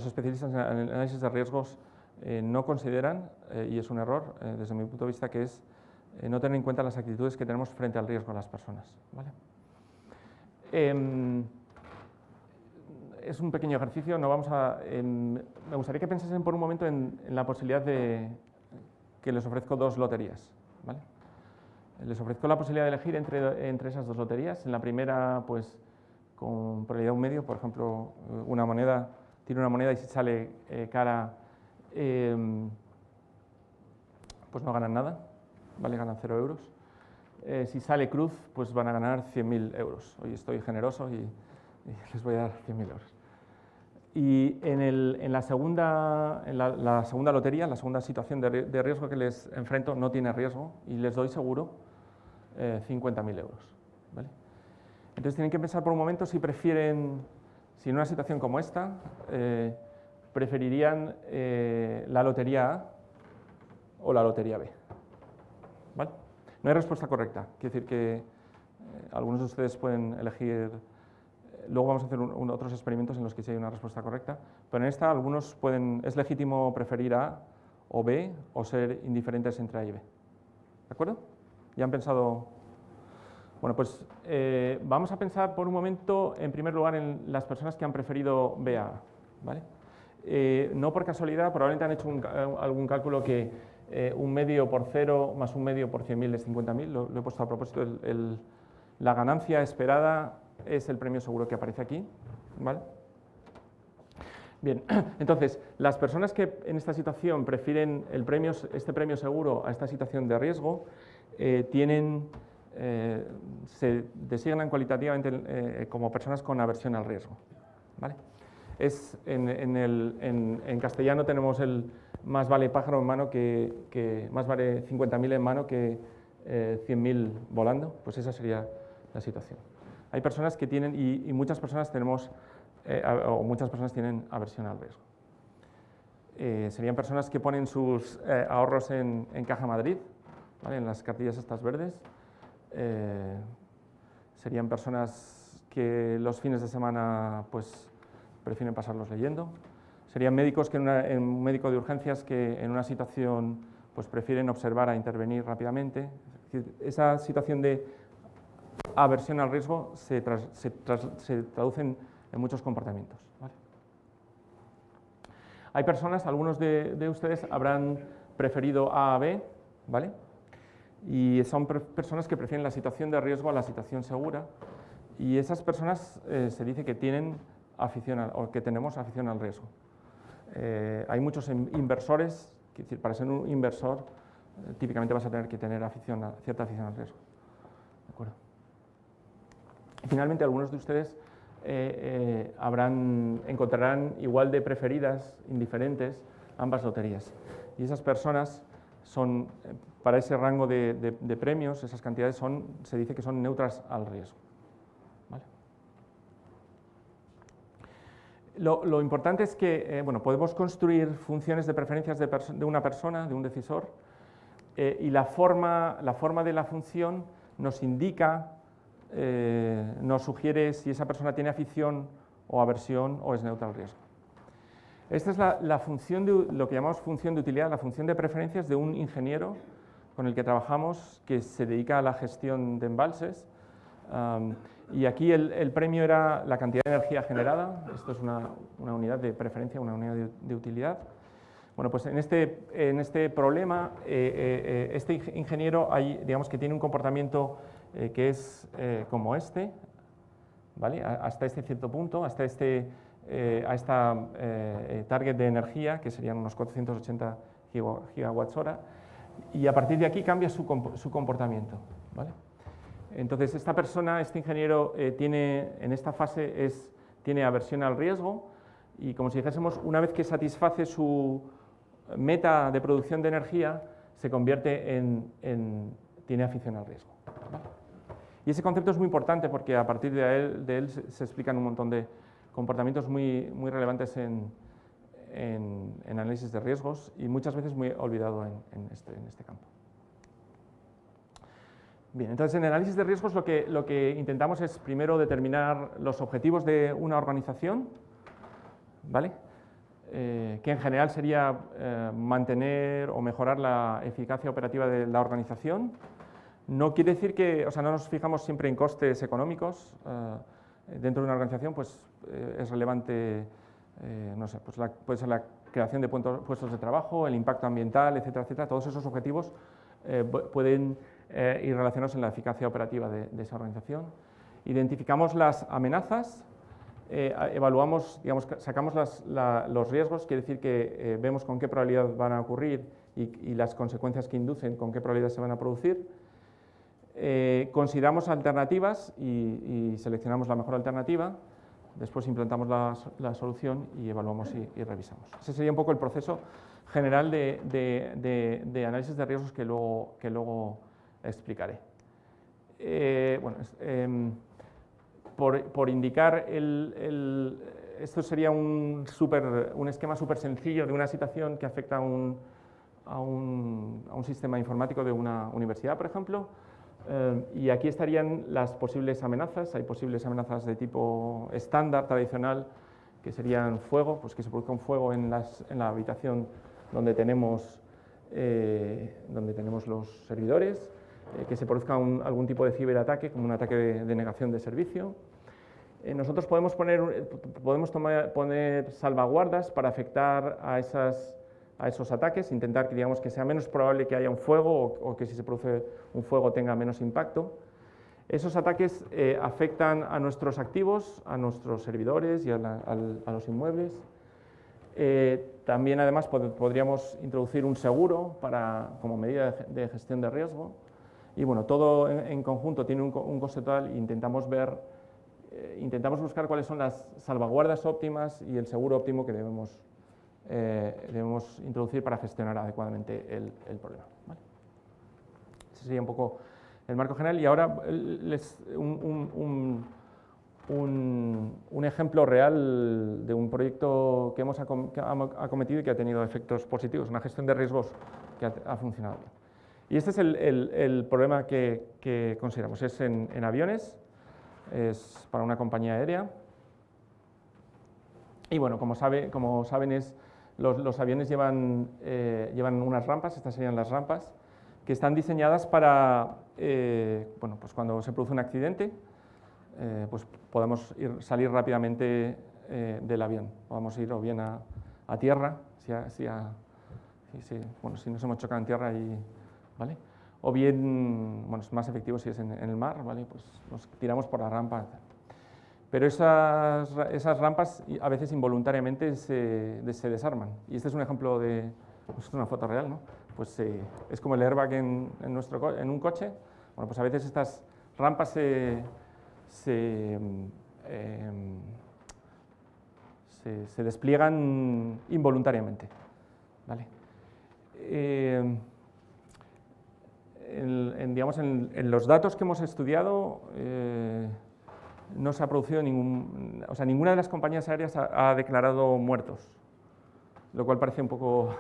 especialistas en análisis de riesgos no consideran, y es un error desde mi punto de vista, que es no tener en cuenta las actitudes que tenemos frente al riesgo a las personas. ¿Vale? Es un pequeño ejercicio, me gustaría que pensasen por un momento en la posibilidad de que les ofrezco 2 loterías. ¿Vale? Les ofrezco la posibilidad de elegir entre esas 2 loterías. En la primera, pues, con probabilidad 1/2, por ejemplo, tiene una moneda y si sale cara, pues no ganan nada, ¿vale? Ganan 0 euros. Si sale cruz, pues van a ganar 100.000 euros. Hoy estoy generoso y les voy a dar 100.000 euros. Y en la segunda lotería, la segunda situación de riesgo que les enfrento, no tiene riesgo y les doy seguro 50.000 euros. ¿Vale? Entonces tienen que pensar por un momento si en una situación como esta, preferirían la lotería A o la lotería B. ¿Vale? No hay respuesta correcta, quiere decir que algunos de ustedes pueden elegir. Luego vamos a hacer otros experimentos en los que sí hay una respuesta correcta, pero en esta es legítimo preferir A o B o ser indiferentes entre A y B. ¿De acuerdo? ¿Ya han pensado? Bueno, pues vamos a pensar por un momento, en primer lugar, en las personas que han preferido B a A. ¿Vale? No por casualidad, probablemente han hecho algún cálculo que 1/2 por 0 más 1/2 por 100.000 es 50.000. Lo he puesto a propósito. La ganancia esperada es el premio seguro que aparece aquí. ¿Vale? Bien, entonces, las personas que en esta situación prefieren este premio seguro a esta situación de riesgo, se designan cualitativamente como personas con aversión al riesgo, ¿vale? En castellano tenemos el más vale pájaro en mano más vale 50.000 en mano que 100.000 volando, pues esa sería la situación. Hay personas que tienen, y muchas personas tenemos, muchas personas tienen aversión al riesgo. Serían personas que ponen sus ahorros en Caja Madrid, ¿vale? En las cartillas estas verdes. Serían personas que los fines de semana pues prefieren pasarlos leyendo. Serían médicos un médico de urgencias que en una situación pues prefieren observar a intervenir rápidamente. Es decir, esa situación de aversión al riesgo se traduce en muchos comportamientos, ¿vale? Hay personas, algunos de ustedes habrán preferido A a B, ¿vale? Y son personas que prefieren la situación de riesgo a la situación segura, y esas personas se dice que tienen o que tenemos afición al riesgo. Hay muchos inversores, es decir, para ser un inversor típicamente vas a tener que tener cierta afición al riesgo. ¿De acuerdo? Y finalmente, algunos de ustedes encontrarán igual de preferidas, indiferentes, ambas loterías. Y esas personas son, para ese rango de premios, esas cantidades se dice que son neutras al riesgo, ¿vale? Lo importante es que podemos construir funciones de preferencias de una persona, de un decisor, y la forma de la función nos indica, nos sugiere si esa persona tiene afición o aversión o es neutra al riesgo. Esta es la función lo que llamamos función de utilidad, la función de preferencias de un ingeniero con el que trabajamos que se dedica a la gestión de embalses. Y aquí el premio era la cantidad de energía generada. Esto es una unidad de preferencia, una unidad de utilidad. Bueno, pues en este problema, este ingeniero digamos que tiene un comportamiento que es como este, ¿vale? Hasta este cierto punto, hasta esta target de energía, que serían unos 480 gigawatts hora, y a partir de aquí cambia su comportamiento, ¿vale? Entonces, esta persona, este ingeniero, en esta fase tiene aversión al riesgo, y como si dijésemos, una vez que satisface su meta de producción de energía, se convierte tiene afición al riesgo, ¿vale? Y ese concepto es muy importante porque a partir de él se explican un montón de comportamientos muy relevantes en análisis de riesgos, y muchas veces muy olvidado en este campo. Bien, entonces en análisis de riesgos lo que intentamos es primero determinar los objetivos de una organización, ¿vale? Que en general sería mantener o mejorar la eficacia operativa de la organización. No quiere decir no nos fijamos siempre en costes económicos. Dentro de una organización pues, es relevante, no sé, pues puede ser la creación de puestos de trabajo, el impacto ambiental, etcétera, etcétera. Todos esos objetivos pueden ir relacionados en la eficacia operativa de esa organización. Identificamos las amenazas, evaluamos, digamos, sacamos los riesgos, quiere decir que vemos con qué probabilidad van a ocurrir y las consecuencias que inducen, con qué probabilidad se van a producir. Consideramos alternativas y seleccionamos la mejor alternativa, después implantamos la solución y evaluamos y revisamos. Ese sería un poco el proceso general de análisis de riesgos que luego explicaré. Por indicar, esto sería un esquema súper sencillo de una situación que afecta a un sistema informático de una universidad, por ejemplo. Y aquí estarían las posibles amenazas. Hay posibles amenazas de tipo estándar, tradicional, que serían fuego, pues que se produzca un fuego en la habitación donde tenemos los servidores, que se produzca algún tipo de ciberataque, como un ataque de negación de servicio. Nosotros podemos poner salvaguardas para afectar a esos ataques, intentar que sea menos probable que haya un fuego o que si se produce un fuego tenga menos impacto. Esos ataques afectan a nuestros activos, a nuestros servidores y a los inmuebles. También, además, podríamos introducir un seguro como medida de gestión de riesgo. Y bueno, todo en conjunto tiene un coste total e intentamos buscar cuáles son las salvaguardas óptimas y el seguro óptimo que debemos introducir para gestionar adecuadamente el problema. ¿Vale? Ese sería un poco el marco general. Y ahora un ejemplo real de un proyecto que hemos acometido y que ha tenido efectos positivos, una gestión de riesgos que ha funcionado bien. Y este es el problema que consideramos. Es en aviones, es para una compañía aérea. Y bueno, como saben, los aviones llevan unas rampas, estas serían las rampas, que están diseñadas para, bueno, pues cuando se produce un accidente, pues podemos salir rápidamente del avión. Podemos ir o bien a tierra, si nos hemos chocado en tierra, ¿vale? O bien, bueno, es más efectivo si es en el mar, ¿vale? Pues nos tiramos por la rampa. Pero esas rampas a veces involuntariamente se desarman. Y este es un ejemplo de, pues es una foto real, ¿no? Pues es como el airbag en un coche. Bueno, pues a veces estas rampas se despliegan involuntariamente, ¿vale? En los datos que hemos estudiado, no se ha producido ninguna de las compañías aéreas ha declarado muertos, lo cual parece un poco,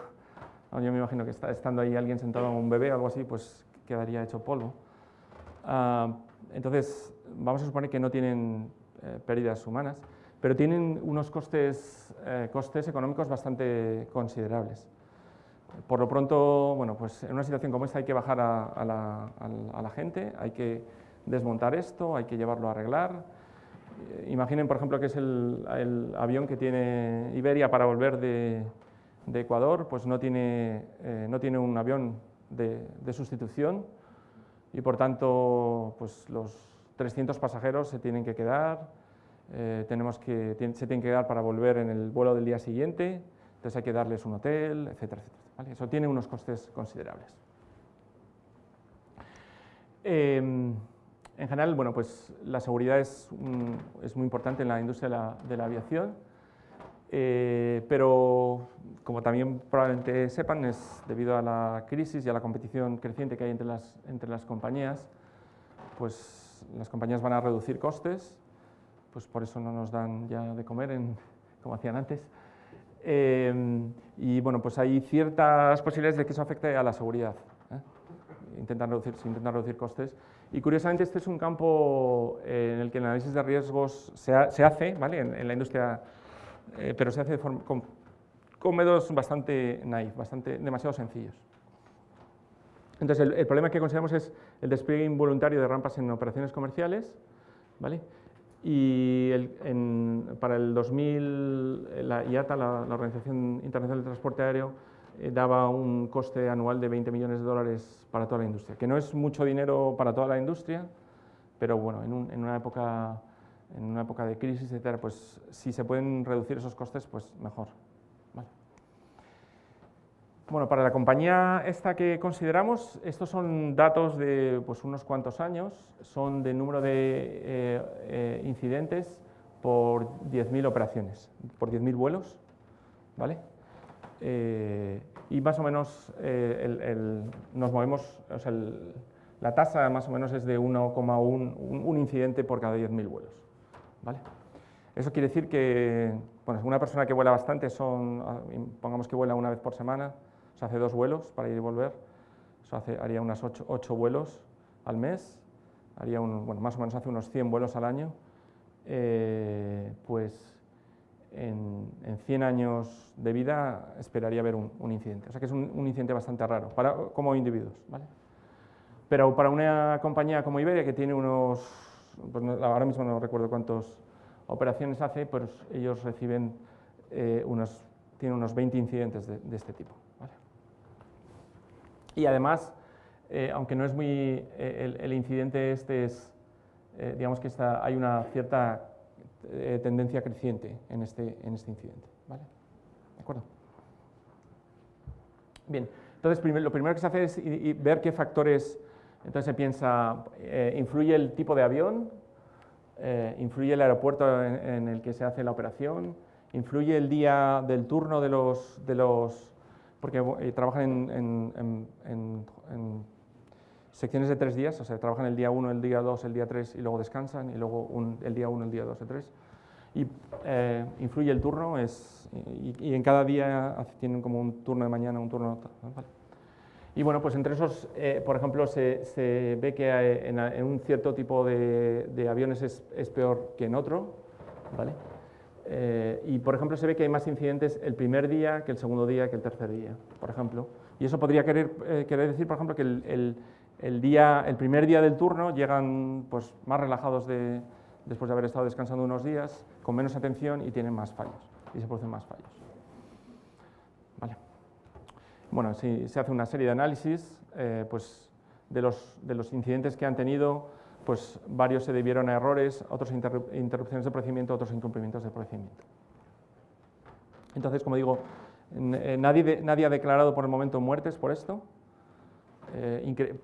yo me imagino que estando ahí alguien sentado en un bebé o algo así, pues quedaría hecho polvo. Entonces, vamos a suponer que no tienen pérdidas humanas, pero tienen unos costes económicos bastante considerables. Por lo pronto, bueno, pues en una situación como esta hay que bajar a la gente, hay que desmontar esto, hay que llevarlo a arreglar. Imaginen, por ejemplo, que es el avión que tiene Iberia para volver de Ecuador, pues no tiene un avión de sustitución y, por tanto, pues los 300 pasajeros se tienen que quedar, se tienen que quedar para volver en el vuelo del día siguiente, entonces hay que darles un hotel, etcétera, etcétera. ¿Vale? Eso tiene unos costes considerables. En general, bueno, pues la seguridad es muy importante en la industria de la aviación, pero como también probablemente sepan, es debido a la crisis y a la competición creciente que hay entre las compañías, pues las compañías van a reducir costes, pues por eso no nos dan ya de comer como hacían antes. Y bueno, pues hay ciertas posibilidades de que eso afecte a la seguridad. Se intentan reducir costes. Y curiosamente este es un campo en el que el análisis de riesgos se hace, ¿vale? en la industria, pero se hace con métodos bastante naif, demasiado sencillos. Entonces el problema que consideramos es el despliegue involuntario de rampas en operaciones comerciales, ¿vale? Y para el 2000 la IATA, la Organización Internacional de Transporte Aéreo, daba un coste anual de 20 millones de dólares para toda la industria, que no es mucho dinero para toda la industria, pero bueno, en una época de crisis, etcétera, pues si se pueden reducir esos costes, pues mejor. Vale. Bueno, para la compañía esta que consideramos, estos son datos de pues, unos cuantos años, son de número de incidentes por 10.000 operaciones, por 10.000 vuelos, ¿vale? Y más o menos nos movemos, o sea, la tasa más o menos es de 1,1 incidente por cada 10.000 vuelos, ¿vale? Eso quiere decir que, bueno, una persona que vuela bastante, pongamos que vuela una vez por semana, se hace 2 vuelos para ir y volver, eso haría unas 8 vuelos al mes, más o menos hace unos 100 vuelos al año, pues en 100 años de vida esperaría ver un incidente. O sea que es un incidente bastante raro como individuos, ¿vale? Pero para una compañía como Iberia, que tiene pues ahora mismo no recuerdo cuántas operaciones hace, pues ellos reciben tienen unos 20 incidentes de este tipo, ¿vale? Y además, aunque no es el incidente este es, digamos que hay una cierta tendencia creciente en este incidente, ¿vale? ¿De acuerdo? Bien, entonces lo primero que se hace es ver qué factores Entonces se piensa, ¿influye el tipo de avión? ¿Influye el aeropuerto en el que se hace la operación? ¿Influye el día del turno de los porque trabajan en secciones de 3 días, o sea, trabajan el día 1, el día 2, el día 3 y luego descansan, y luego el día 1, el día 2, el 3. Y influye el turno, y en cada día tienen como un turno de mañana, un turno... ¿vale? Y bueno, pues entre esos, por ejemplo, se ve que en un cierto tipo de aviones es peor que en otro, ¿vale? Y por ejemplo se ve que hay más incidentes el primer día que el segundo día que el tercer día, por ejemplo. Y eso podría querer decir, por ejemplo, que el primer día del turno llegan pues, más relajados después de haber estado descansando unos días, con menos atención y tienen más fallos, y se producen más fallos. Vale. Bueno, si se hace una serie de análisis pues, de los incidentes que han tenido, pues varios se debieron a errores, otros a interrupciones de procedimiento, otros a incumplimientos de procedimiento. Entonces, como digo, nadie ha declarado por el momento muertes por esto,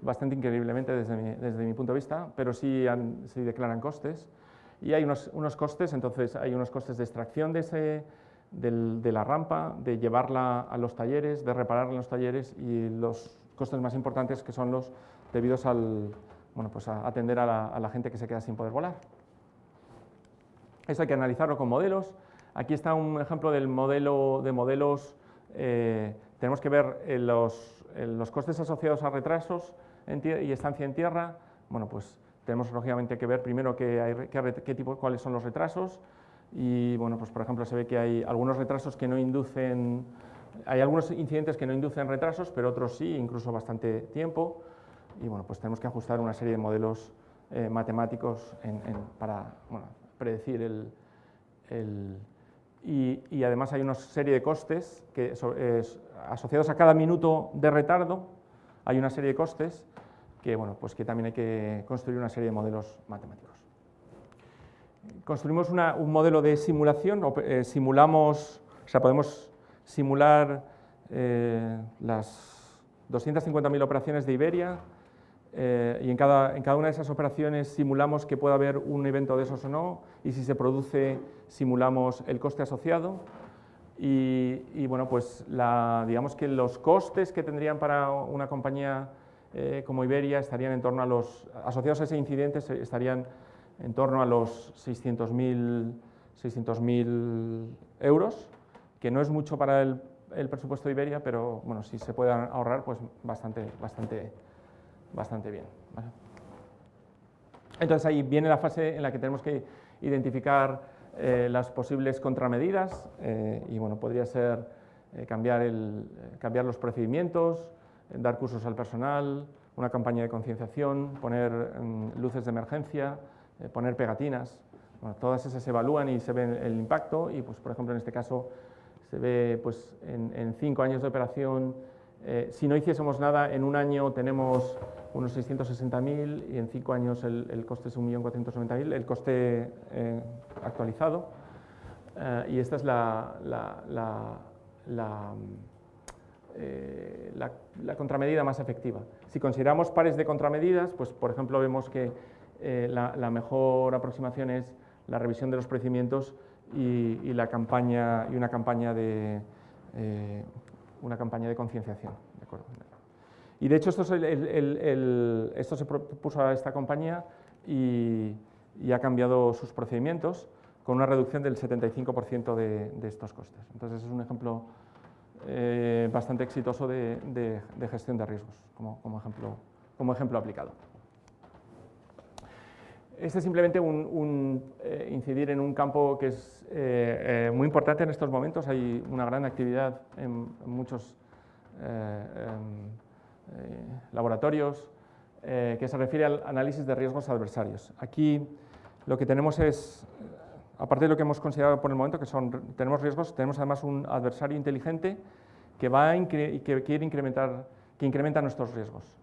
bastante increíblemente desde mi punto de vista, pero sí declaran costes. Y hay unos costes, entonces hay unos costes de extracción de la rampa, de llevarla a los talleres, de repararla en los talleres, y los costes más importantes que son los debidos pues a atender a la gente que se queda sin poder volar. Eso hay que analizarlo con modelos. Aquí está un ejemplo del modelo de modelos. Tenemos que ver los costes asociados a retrasos y estancia en tierra. Bueno, pues tenemos lógicamente que ver primero cuáles son los retrasos. Y bueno, pues por ejemplo se ve que hay algunos retrasos que no inducen, hay algunos incidentes que no inducen retrasos, pero otros sí, incluso bastante tiempo. Y bueno, pues tenemos que ajustar una serie de modelos matemáticos para predecir y además hay una serie de costes asociados a cada minuto de retardo. Hay una serie de costes que, bueno, pues que también hay que construir una serie de modelos matemáticos. Construimos un modelo de simulación, podemos simular las 250.000 operaciones de Iberia, y en cada una de esas operaciones simulamos que pueda haber un evento de esos o no, y si se produce simulamos el coste asociado, y bueno, pues digamos que los costes que tendrían para una compañía como Iberia estarían en torno a asociados a ese incidente estarían en torno a los 600.000 euros, que no es mucho para el presupuesto de Iberia, pero bueno, si se puede ahorrar, pues bastante bien, ¿vale? Entonces ahí viene la fase en la que tenemos que identificar las posibles contramedidas, y bueno, podría ser cambiar los procedimientos, dar cursos al personal, una campaña de concienciación, poner luces de emergencia, poner pegatinas. Bueno, todas esas se evalúan y se ve el impacto, y pues por ejemplo en este caso se ve pues en 5 años de operación. Si no hiciésemos nada, en un año tenemos unos 660.000 y en 5 años el coste es 1.490.000, el coste actualizado. Y esta es la contramedida más efectiva. Si consideramos pares de contramedidas, pues por ejemplo vemos que la mejor aproximación es la revisión de los procedimientos y una campaña de concienciación, ¿de acuerdo? Y de hecho esto se propuso a esta compañía y ha cambiado sus procedimientos con una reducción del 75% de estos costes. Entonces es un ejemplo bastante exitoso de gestión de riesgos como ejemplo aplicado. Este es simplemente incidir en un campo que es muy importante en estos momentos. Hay una gran actividad en muchos laboratorios que se refiere al análisis de riesgos adversarios. Aquí lo que tenemos es, aparte de lo que hemos considerado por el momento, tenemos riesgos, tenemos además un adversario inteligente que incrementa nuestros riesgos,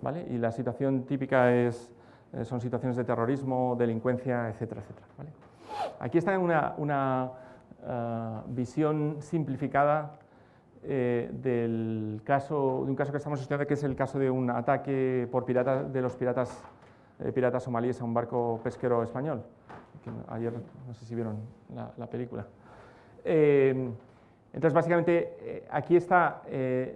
¿vale? Y la situación típica son situaciones de terrorismo, delincuencia, etcétera, etcétera, ¿vale? Aquí está una visión simplificada de un caso que estamos estudiando, que es el caso de un ataque por de los piratas somalíes a un barco pesquero español. Ayer no sé si vieron la película. Entonces, básicamente, aquí está,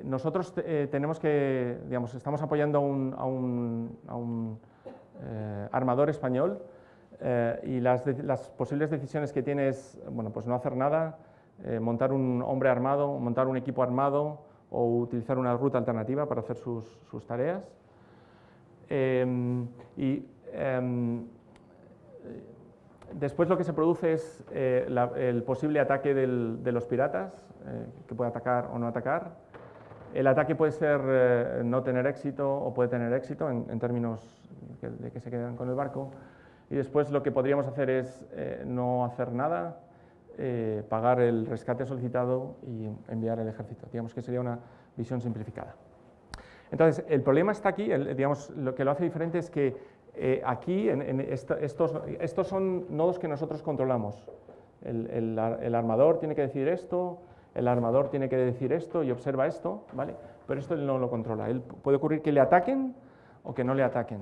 nosotros tenemos que, digamos, estamos apoyando a un armador español y las posibles decisiones que tiene es, bueno, pues no hacer nada, montar un hombre armado, montar un equipo armado o utilizar una ruta alternativa para hacer sus tareas. Después lo que se produce es el posible ataque de los piratas, que puede atacar o no atacar. El ataque puede ser no tener éxito o puede tener éxito en términos de que se quedan con el barco. Y después lo que podríamos hacer es no hacer nada, pagar el rescate solicitado y enviar el ejército. Digamos que sería una visión simplificada. Entonces, el problema está aquí, digamos, lo que lo hace diferente es que aquí, estos son nodos que nosotros controlamos. El armador tiene que decir esto, el armador tiene que decir esto y observa esto, ¿vale? Pero esto él no lo controla. Él puede ocurrir que le ataquen o que no le ataquen,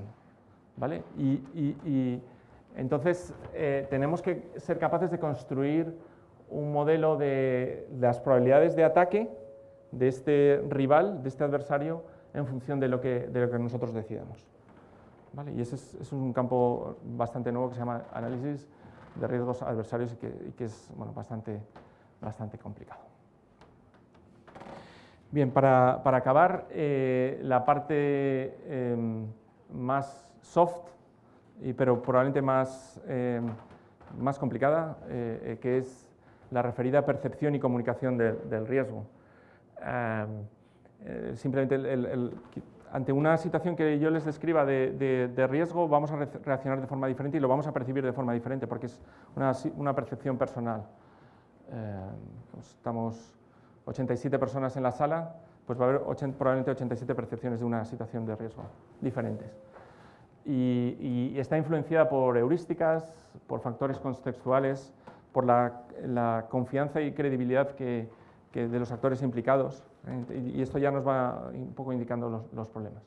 ¿vale? Y entonces tenemos que ser capaces de construir un modelo de las probabilidades de ataque de este rival, de este adversario, en función de lo que nosotros decidamos. ¿Vale? Y ese es un campo bastante nuevo que se llama análisis de riesgos adversarios y que es, bueno, bastante complicado. Bien, para acabar, la parte más soft, pero probablemente más complicada, que es la referida a percepción y comunicación del riesgo. Simplemente ante una situación que yo les describa de riesgo, vamos a reaccionar de forma diferente y lo vamos a percibir de forma diferente, porque es una percepción personal. Estamos 87 personas en la sala, pues va a haber probablemente 87 percepciones de una situación de riesgo diferentes. Y está influenciada por heurísticas, por factores contextuales, por la confianza y credibilidad que de los actores implicados, y esto ya nos va un poco indicando los problemas.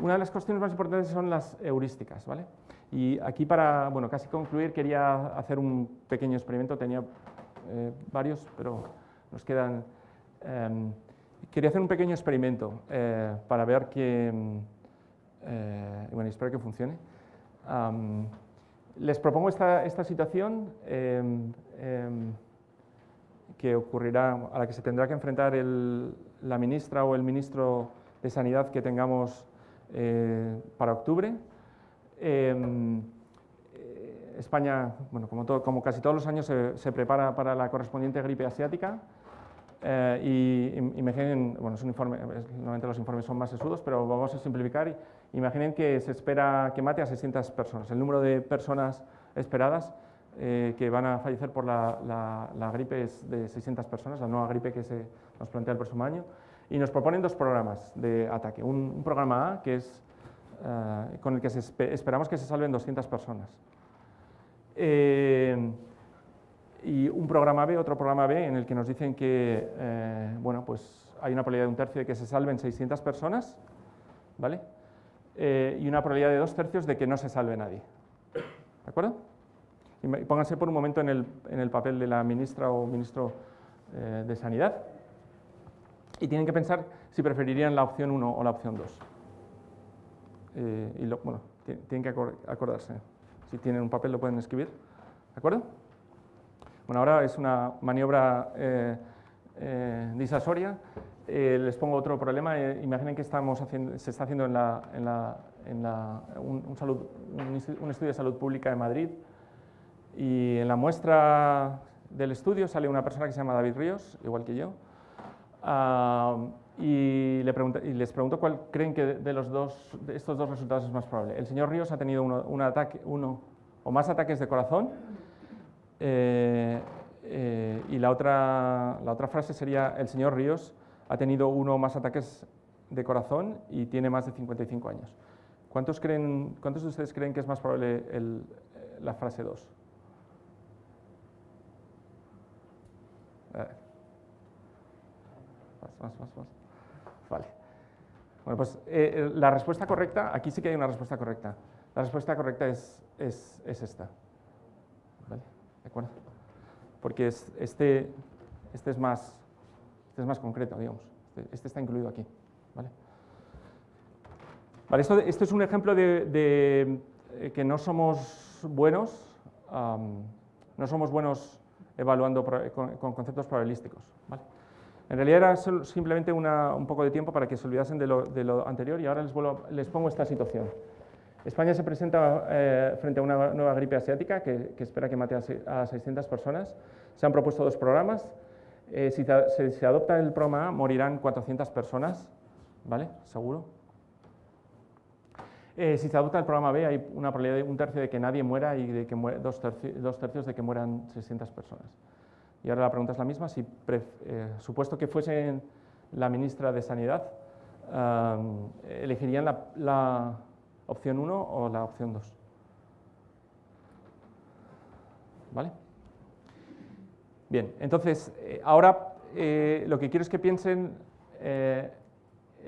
Una de las cuestiones más importantes son las heurísticas, ¿vale? Y aquí para, bueno, casi concluir, quería hacer un pequeño experimento, tenía varios, pero nos quedan. Quería hacer un pequeño experimento para ver que, bueno, espero que funcione. Les propongo esta situación que ocurrirá, a la que se tendrá que enfrentar la ministra o el ministro de Sanidad que tengamos para octubre. España, bueno, como casi todos los años, se prepara para la correspondiente gripe asiática. Y imaginen, bueno, es un informe, normalmente los informes son más sesudos, pero vamos a simplificar. Imaginen que se espera que mate a 600 personas. El número de personas esperadas que van a fallecer por la gripe es de 600 personas, la nueva gripe que se nos plantea el próximo año. Y nos proponen dos programas de ataque. Un programa A, que es con el que esperamos que se salven 200 personas. Y un programa B, otro programa B, en el que nos dicen que bueno, pues hay una probabilidad de 1/3 de que se salven 600 personas, ¿vale? Y una probabilidad de 2/3 de que no se salve nadie. ¿De acuerdo? Y pónganse por un momento en el papel de la ministra o ministro de Sanidad y tienen que pensar si preferirían la opción 1 o la opción 2. Bueno, tienen que acordarse. Si tienen un papel lo pueden escribir. ¿De acuerdo? Bueno, ahora es una maniobra disuasoria. Les pongo otro problema. Imaginen que se está haciendo un estudio de salud pública en Madrid y en la muestra del estudio sale una persona que se llama David Ríos, igual que yo, y les pregunto cuál creen que de estos dos resultados es más probable. El señor Ríos ha tenido uno o más ataques de corazón. Y la otra frase sería: el señor Ríos ha tenido uno o más ataques de corazón y tiene más de 55 años. ¿Cuántos de ustedes creen que es más probable la frase 2? Vale. Bueno, pues la respuesta correcta, aquí sí que hay una respuesta correcta. La respuesta correcta es esta. ¿Vale? ¿De acuerdo? Porque este es más concreto, digamos. Este está incluido aquí. ¿Vale? Vale, esto es un ejemplo de que no somos buenos, evaluando con conceptos probabilísticos. ¿Vale? En realidad era simplemente un poco de tiempo para que se olvidasen de lo anterior y ahora les pongo esta situación. España se presenta frente a una nueva gripe asiática que espera que mate a 600 personas. Se han propuesto 2 programas. Si se adopta el programa A, morirán 400 personas, ¿vale? Seguro. Si se adopta el programa B, hay una probabilidad de 1/3 de que nadie muera y de que 2/3 de que mueran 600 personas. Y ahora la pregunta es la misma, supuesto que fuese la ministra de Sanidad, ¿elegirían la opción 1 o la opción 2? ¿Vale? Bien, entonces, ahora lo que quiero es que piensen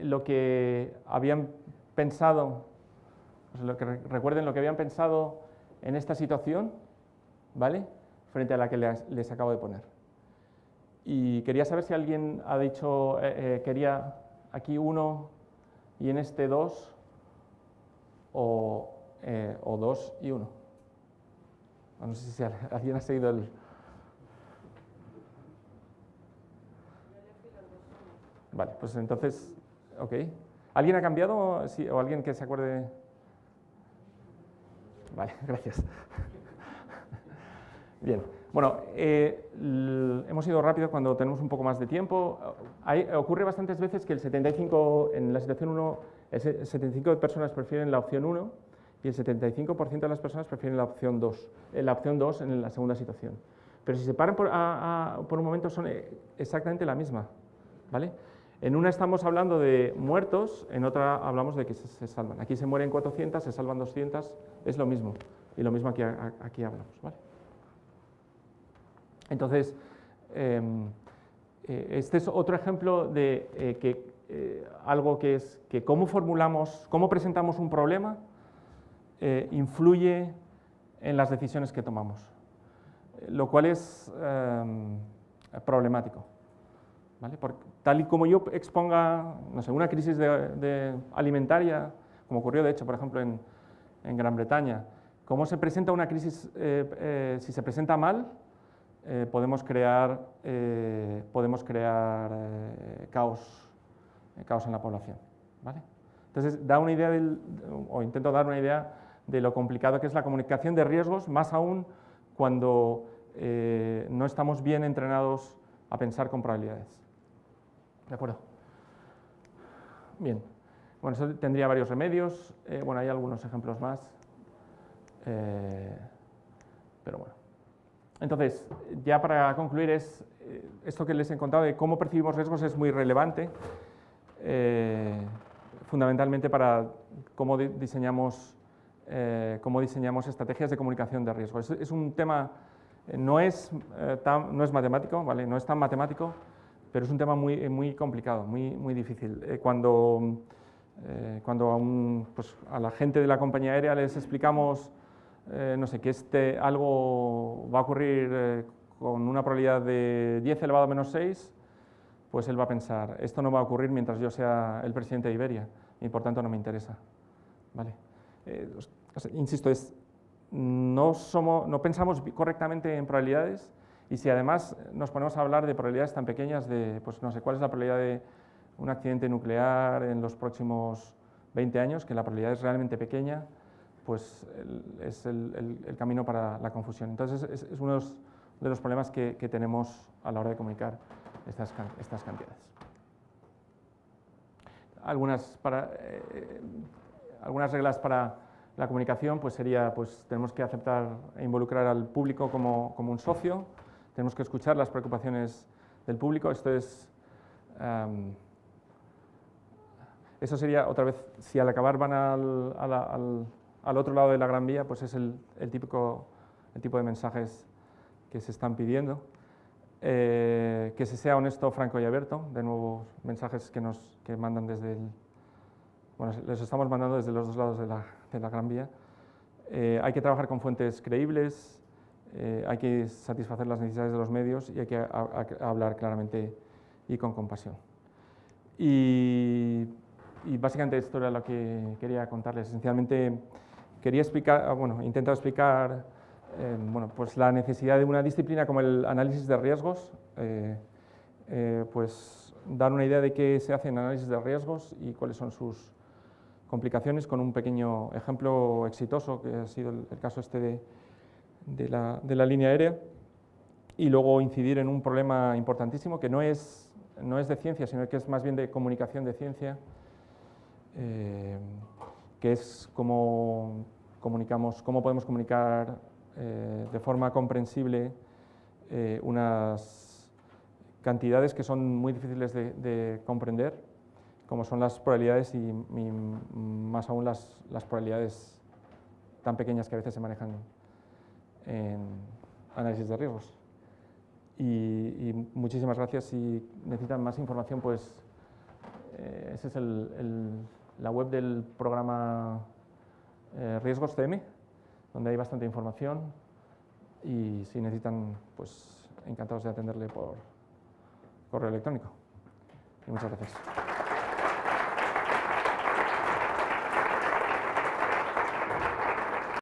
lo que habían pensado, recuerden lo que habían pensado en esta situación, ¿vale? Frente a la que les acabo de poner. Y quería saber si alguien ha dicho, quería aquí 1 y en este 2, o 2 y 1. No sé si alguien ha seguido el... Vale, pues entonces, ok. ¿Alguien ha cambiado? ¿Sí? ¿O alguien que se acuerde? Vale, gracias. Bien, bueno, hemos ido rápido cuando tenemos un poco más de tiempo. Ocurre bastantes veces que en la situación 1, el 75% de personas prefieren la opción 1 y el 75% de las personas prefieren la opción 2. La opción 2 en la segunda situación. Pero si se paran por un momento son exactamente la misma, ¿vale? En una estamos hablando de muertos, en otra hablamos de que se salvan. Aquí se mueren 400, se salvan 200, es lo mismo. Y lo mismo aquí hablamos, ¿vale? Entonces, este es otro ejemplo de algo que es que cómo presentamos un problema influye en las decisiones que tomamos, lo cual es problemático. ¿Vale? Tal y como yo exponga, no sé, una crisis alimentaria, como ocurrió de hecho, por ejemplo, en Gran Bretaña, cómo se presenta una crisis, si se presenta mal, podemos crear caos en la población. ¿Vale? Entonces, da una idea o intento dar una idea de lo complicado que es la comunicación de riesgos, más aún cuando no estamos bien entrenados a pensar con probabilidades. ¿De acuerdo? Bien. Bueno, eso tendría varios remedios. Bueno, hay algunos ejemplos más. Pero bueno. Entonces, ya para concluir, esto que les he contado de cómo percibimos riesgos es muy relevante, fundamentalmente para cómo diseñamos estrategias de comunicación de riesgo. Es un tema, no es matemático, ¿vale? No es tan matemático, pero es un tema muy complicado, muy difícil. Cuando a la gente de la compañía aérea les explicamos, no sé, que algo va a ocurrir con una probabilidad de 10 elevado a menos 6, pues él va a pensar, esto no va a ocurrir mientras yo sea el presidente de Iberia y por tanto no me interesa. ¿Vale? Insisto, no pensamos correctamente en probabilidades. Y si además nos ponemos a hablar de probabilidades tan pequeñas pues no sé, ¿cuál es la probabilidad de un accidente nuclear en los próximos 20 años? Que la probabilidad es realmente pequeña, pues es el camino para la confusión. Entonces es uno de los problemas que tenemos a la hora de comunicar estas cantidades. Algunas reglas para la comunicación pues sería, pues tenemos que aceptar e involucrar al público como un socio. Tenemos que escuchar las preocupaciones del público. Eso sería, otra vez, si al acabar van al otro lado de la Gran Vía, pues es el tipo de mensajes que se están pidiendo. que se sea honesto, franco y abierto. De nuevo, mensajes que mandan desde el... Bueno, les estamos mandando desde los dos lados de la Gran Vía. Hay que trabajar con fuentes creíbles, hay que satisfacer las necesidades de los medios y hay que hablar claramente y con compasión. Y básicamente esto era lo que quería contarles. Esencialmente quería explicar, bueno, he intentado explicar bueno, pues la necesidad de una disciplina como el análisis de riesgos, pues dar una idea de qué se hace en análisis de riesgos y cuáles son sus complicaciones, con un pequeño ejemplo exitoso que ha sido el caso este de la línea aérea, y luego incidir en un problema importantísimo que no es de ciencia, sino que es más bien de comunicación de ciencia, que es cómo podemos comunicar de forma comprensible unas cantidades que son muy difíciles de comprender, como son las probabilidades y más aún las probabilidades tan pequeñas que a veces se manejan en análisis de riesgos. Y muchísimas gracias. Si necesitan más información, pues esa es la web del programa Riesgos CM, donde hay bastante información, y si necesitan, pues encantados de atenderle por correo electrónico. Y muchas gracias.